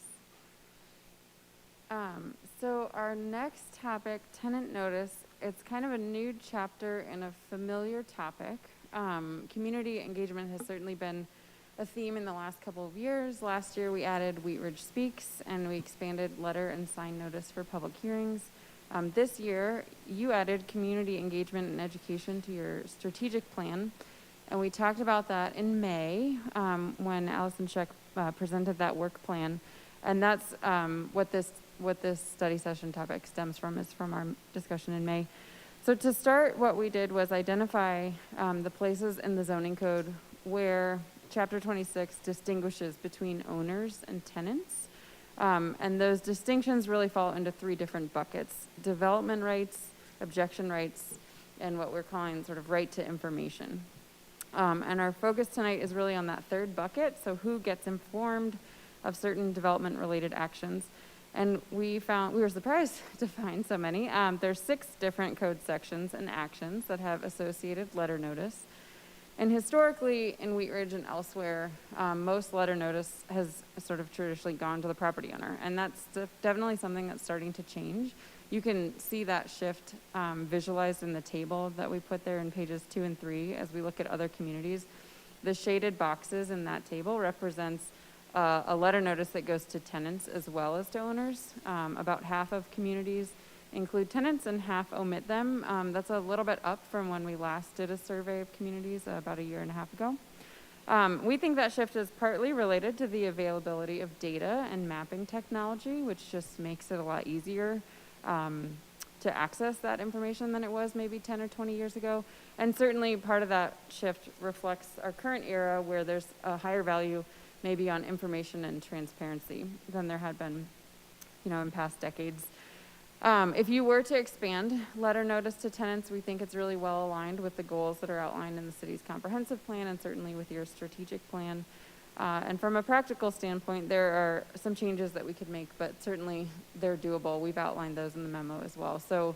So our next topic, tenant notice, it's kind of a new chapter in a familiar topic. Community engagement has certainly been a theme in the last couple of years. Last year, we added Wheat Ridge Speaks, and we expanded letter and sign notice for public hearings. This year, you added community engagement and education to your strategic plan, and we talked about that in May when Allison Scheck presented that work plan. And that's what this what this study session topic stems from is from our discussion in May. So to start, what we did was identify the places in the zoning code where Chapter 26 distinguishes between owners and tenants. And those distinctions really fall into three different buckets: development rights, objection rights, and what we're calling sort of right to information. And our focus tonight is really on that third bucket, so who gets informed of certain development-related actions. And we were surprised to find so many. There's 6 different code sections and actions that have associated letter notice. And historically, in Wheat Ridge and elsewhere, most letter notice has sort of traditionally gone to the property owner. And that's definitely something that's starting to change. You can see that shift visualized in the table that we put there in pages 2 and 3 as we look at other communities. The shaded boxes in that table represents a letter notice that goes to tenants as well as to owners. About half of communities include tenants and half omit them. That's a little bit up from when we last did a survey of communities about a year and a half ago. We think that shift is partly related to the availability of data and mapping technology, which just makes it a lot easier to access that information than it was maybe 10 or 20 years ago. And certainly part of that shift reflects our current era where there's a higher value maybe on information and transparency than there had been, in past decades. If you were to expand letter notice to tenants, we think it's really well aligned with the goals that are outlined in the city's comprehensive plan and certainly with your strategic plan. And from a practical standpoint, there are some changes that we could make, but certainly they're doable. We've outlined those in the memo as well. So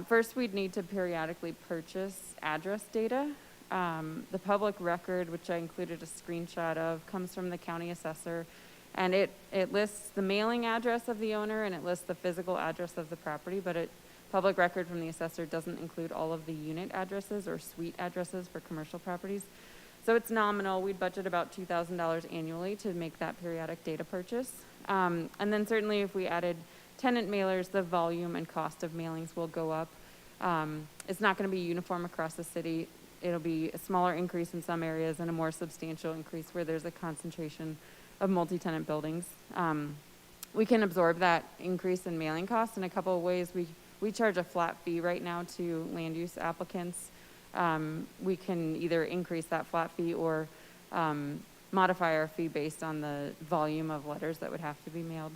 first, we'd need to periodically purchase address data. The public record, which I included a screenshot of, comes from the county assessor. And it lists the mailing address of the owner and it lists the physical address of the property, but public record from the assessor doesn't include all of the unit addresses or suite addresses for commercial properties. So it's nominal. We'd budget about $2,000 annually to make that periodic data purchase. And then certainly if we added tenant mailers, the volume and cost of mailings will go up. It's not going to be uniform across the city. It'll be a smaller increase in some areas and a more substantial increase where there's a concentration of multi-tenant buildings. We can absorb that increase in mailing costs in a couple of ways. We charge a flat fee right now to land use applicants. We can either increase that flat fee or modify our fee based on the volume of letters that would have to be mailed.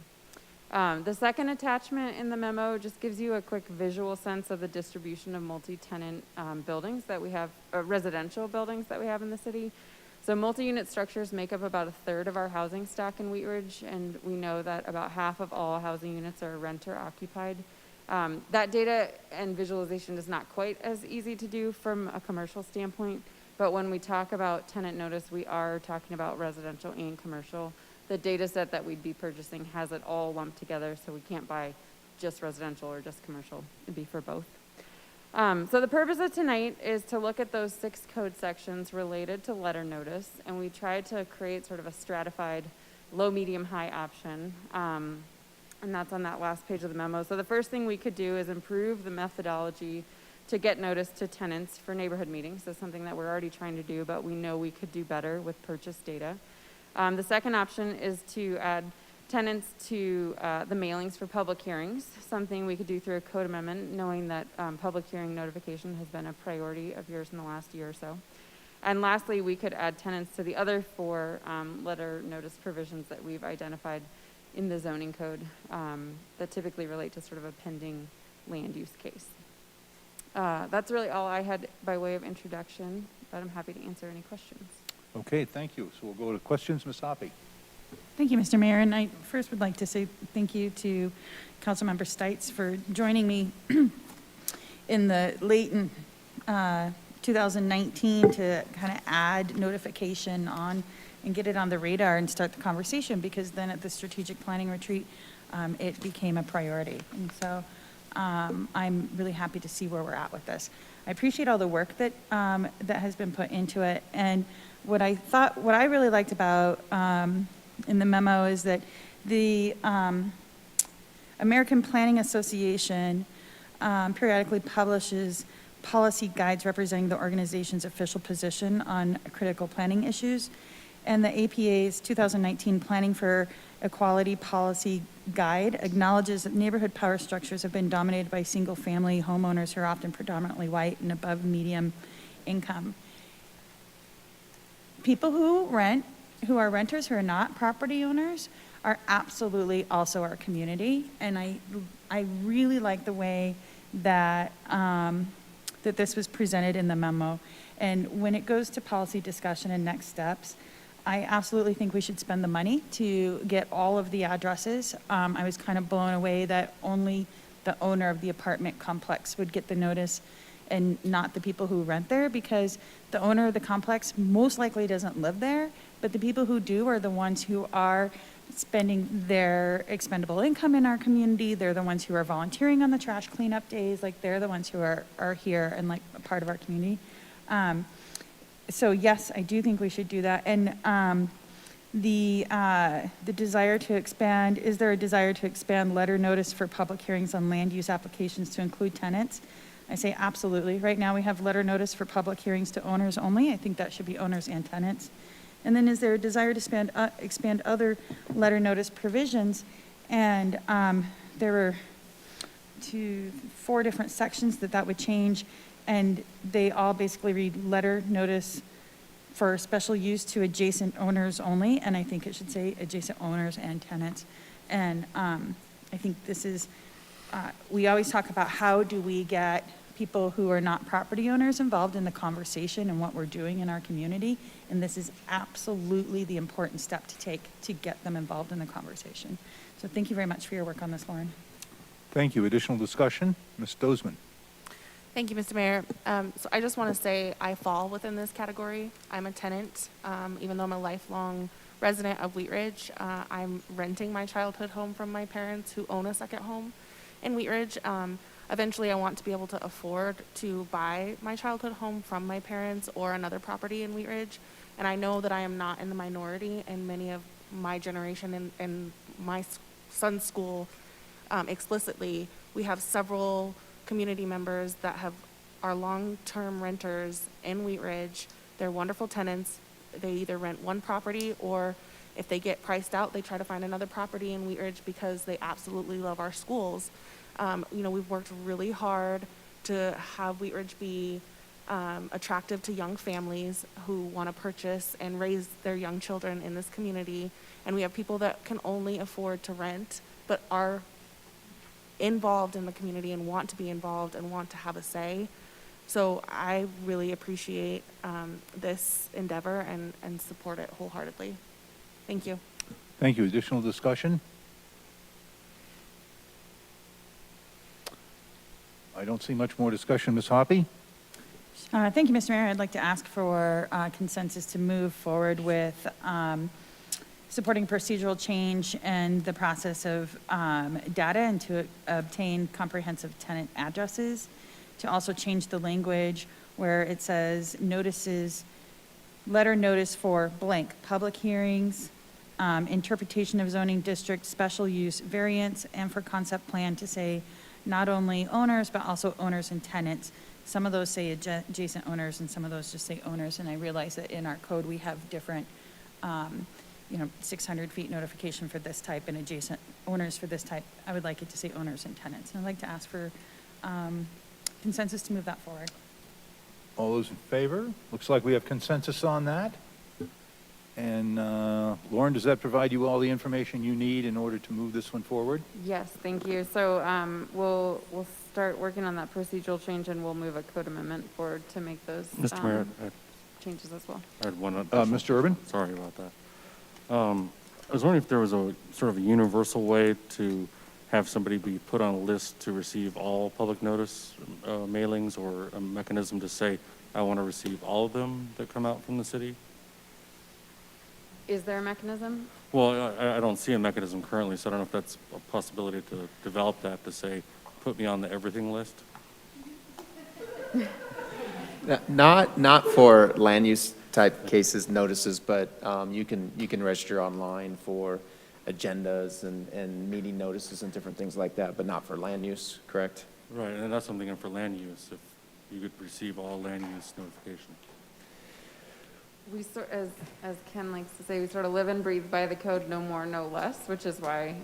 The second attachment in the memo just gives you a quick visual sense of the distribution of multi-tenant buildings that we have, residential buildings that we have in the city. So multi-unit structures make up about 1/3 of our housing stock in Wheat Ridge, and we know that about half of all housing units are renter occupied. That data and visualization is not quite as easy to do from a commercial standpoint, but when we talk about tenant notice, we are talking about residential and commercial. The data set that we'd be purchasing has it all lumped together, so we can't buy just residential or just commercial. It'd be for both. So the purpose of tonight is to look at those 6 code sections related to letter notice, and we tried to create sort of a stratified low, medium, high option. And that's on that last page of the memo. So the first thing we could do is improve the methodology to get notice to tenants for neighborhood meetings. That's something that we're already trying to do, but we know we could do better with purchase data. The second option is to add tenants to the mailings for public hearings, something we could do through a code amendment, knowing that public hearing notification has been a priority of yours in the last year or so. And lastly, we could add tenants to the other 4 letter notice provisions that we've identified in the zoning code that typically relate to sort of a pending land use case. That's really all I had by way of introduction, but I'm happy to answer any questions. Okay, thank you. So we'll go to questions. Ms. Hoppe. Thank you, Mr. Mayor. And I first would like to say thank you to Councilmember Stites for joining me in the late in 2019 to kind of add notification on and get it on the radar and start the conversation, because then at the strategic planning retreat, it became a priority. And so I'm really happy to see where we're at with this. I appreciate all the work that that has been put into it. And what I really liked about in the memo is that the American Planning Association periodically publishes policy guides representing the organization's official position on critical planning issues. And the APA's 2019 Planning for Equality Policy Guide acknowledges that neighborhood power structures have been dominated by single-family homeowners who are often predominantly white and above medium income. People who rent, who are renters, who are not property owners, are absolutely also our community. And I really like the way that, that this was presented in the memo. And when it goes to policy discussion and next steps, I absolutely think we should spend the money to get all of the addresses. I was kind of blown away that only the owner of the apartment complex would get the notice and not the people who rent there, because the owner of the complex most likely doesn't live there, but the people who do are the ones who are spending their expendable income in our community. They're the ones who are volunteering on the trash cleanup days. Like, they're the ones who are here and like a part of our community. So yes, I do think we should do that. And the desire to expand, is there a desire to expand letter notice for public hearings on land use applications to include tenants? I say absolutely. Right now we have letter notice for public hearings to owners only. I think that should be owners and tenants. And then is there a desire to expand other letter notice provisions? And there were 4 different sections that would change, and they all basically read letter notice for special use to adjacent owners only, and I think it should say adjacent owners and tenants. And I think this is, we always talk about how do we get people who are not property owners involved in the conversation and what we're doing in our community, and this is absolutely the important step to take to get them involved in the conversation. So thank you very much for your work on this, Lauren. Thank you. Additional discussion? Ms. Dozeman. Thank you, Mr. Mayor. So I just want to say I fall within this category. I'm a tenant, even though I'm a lifelong resident of Wheat Ridge. I'm renting my childhood home from my parents who own a second home in Wheat Ridge. Eventually, I want to be able to afford to buy my childhood home from my parents or another property in Wheat Ridge. And I know that I am not in the minority, and many of my generation and my son's school explicitly, we have several community members that are long-term renters in Wheat Ridge. They're wonderful tenants. They either rent one property, or if they get priced out, they try to find another property in Wheat Ridge because they absolutely love our schools. We've worked really hard to have Wheat Ridge be attractive to young families who want to purchase and raise their young children in this community. And we have people that can only afford to rent, but are involved in the community and want to be involved and want to have a say. So I really appreciate this endeavor and support it wholeheartedly. Thank you. Thank you. Additional discussion? I don't see much more discussion. Ms. Hoppy? Thank you, Mr. Mayor. I'd like to ask for consensus to move forward with supporting procedural change and the process of data and to obtain comprehensive tenant addresses, to also change the language where it says notices, letter notice for blank, public hearings, interpretation of zoning district, special use variance, and for concept plan to say not only owners, but also owners and tenants. Some of those say adjacent owners and some of those just say owners, and I realize that in our code we have different 600 feet notification for this type and adjacent owners for this type. I would like it to say owners and tenants. And I'd like to ask for consensus to move that forward. All those in favor? Looks like we have consensus on that. And Lauren, does that provide you all the information you need in order to move this one forward? Yes, thank you. So we'll start working on that procedural change, and we'll move a code amendment forward to make those Mr. Mayor, changes as well. I had one. Mr. Urban? Sorry about that. I was wondering if there was a sort of a universal way to have somebody be put on a list to receive all public notice mailings, or a mechanism to say, I want to receive all of them that come out from the city? Is there a mechanism? Well, I don't see a mechanism currently, so I don't know if that's a possibility to develop that, to say, put me on the everything list. Not for land use type cases, notices, but you can register online for agendas and meeting notices and different things like that, but not for land use, correct? Right, and that's something for land use, if you could receive all land use notification. we sort, as Ken likes to say, we sort of live and breathe by the code, no more, no less, which is why,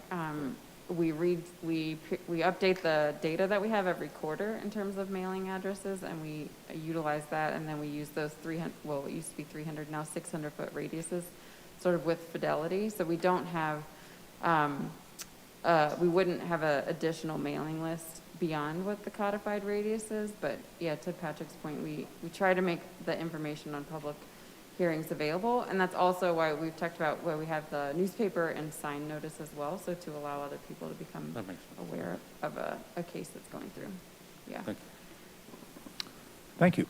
we update the data that we have every quarter in terms of mailing addresses, and we utilize that, and then we use those 300, well, it used to be 300, now 600-foot radiuses, sort of with fidelity. So we don't have, we wouldn't have an additional mailing list beyond what the codified radius is, but yeah, to Patrick's point, we try to make the information on public hearings available, and that's also why we've talked about where we have the newspaper and sign notice as well, so to allow other people to become That makes sense. aware of a case that's going through. Yeah. Thank you. Thank you.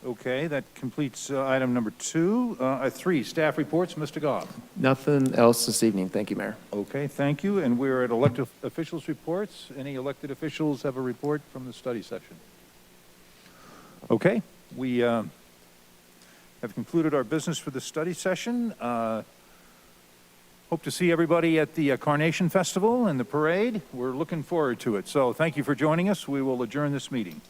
Okay, that completes item number 2. 3, staff reports. Mr. Goff. Nothing else this evening. Thank you, Mayor. Okay, thank you. And we're at elected officials' reports. Any elected officials have a report from the study session? Okay, we have concluded our business for the study session. Hope to see everybody at the Carnation Festival and the parade. We're looking forward to it. So thank you for joining us. We will adjourn this meeting.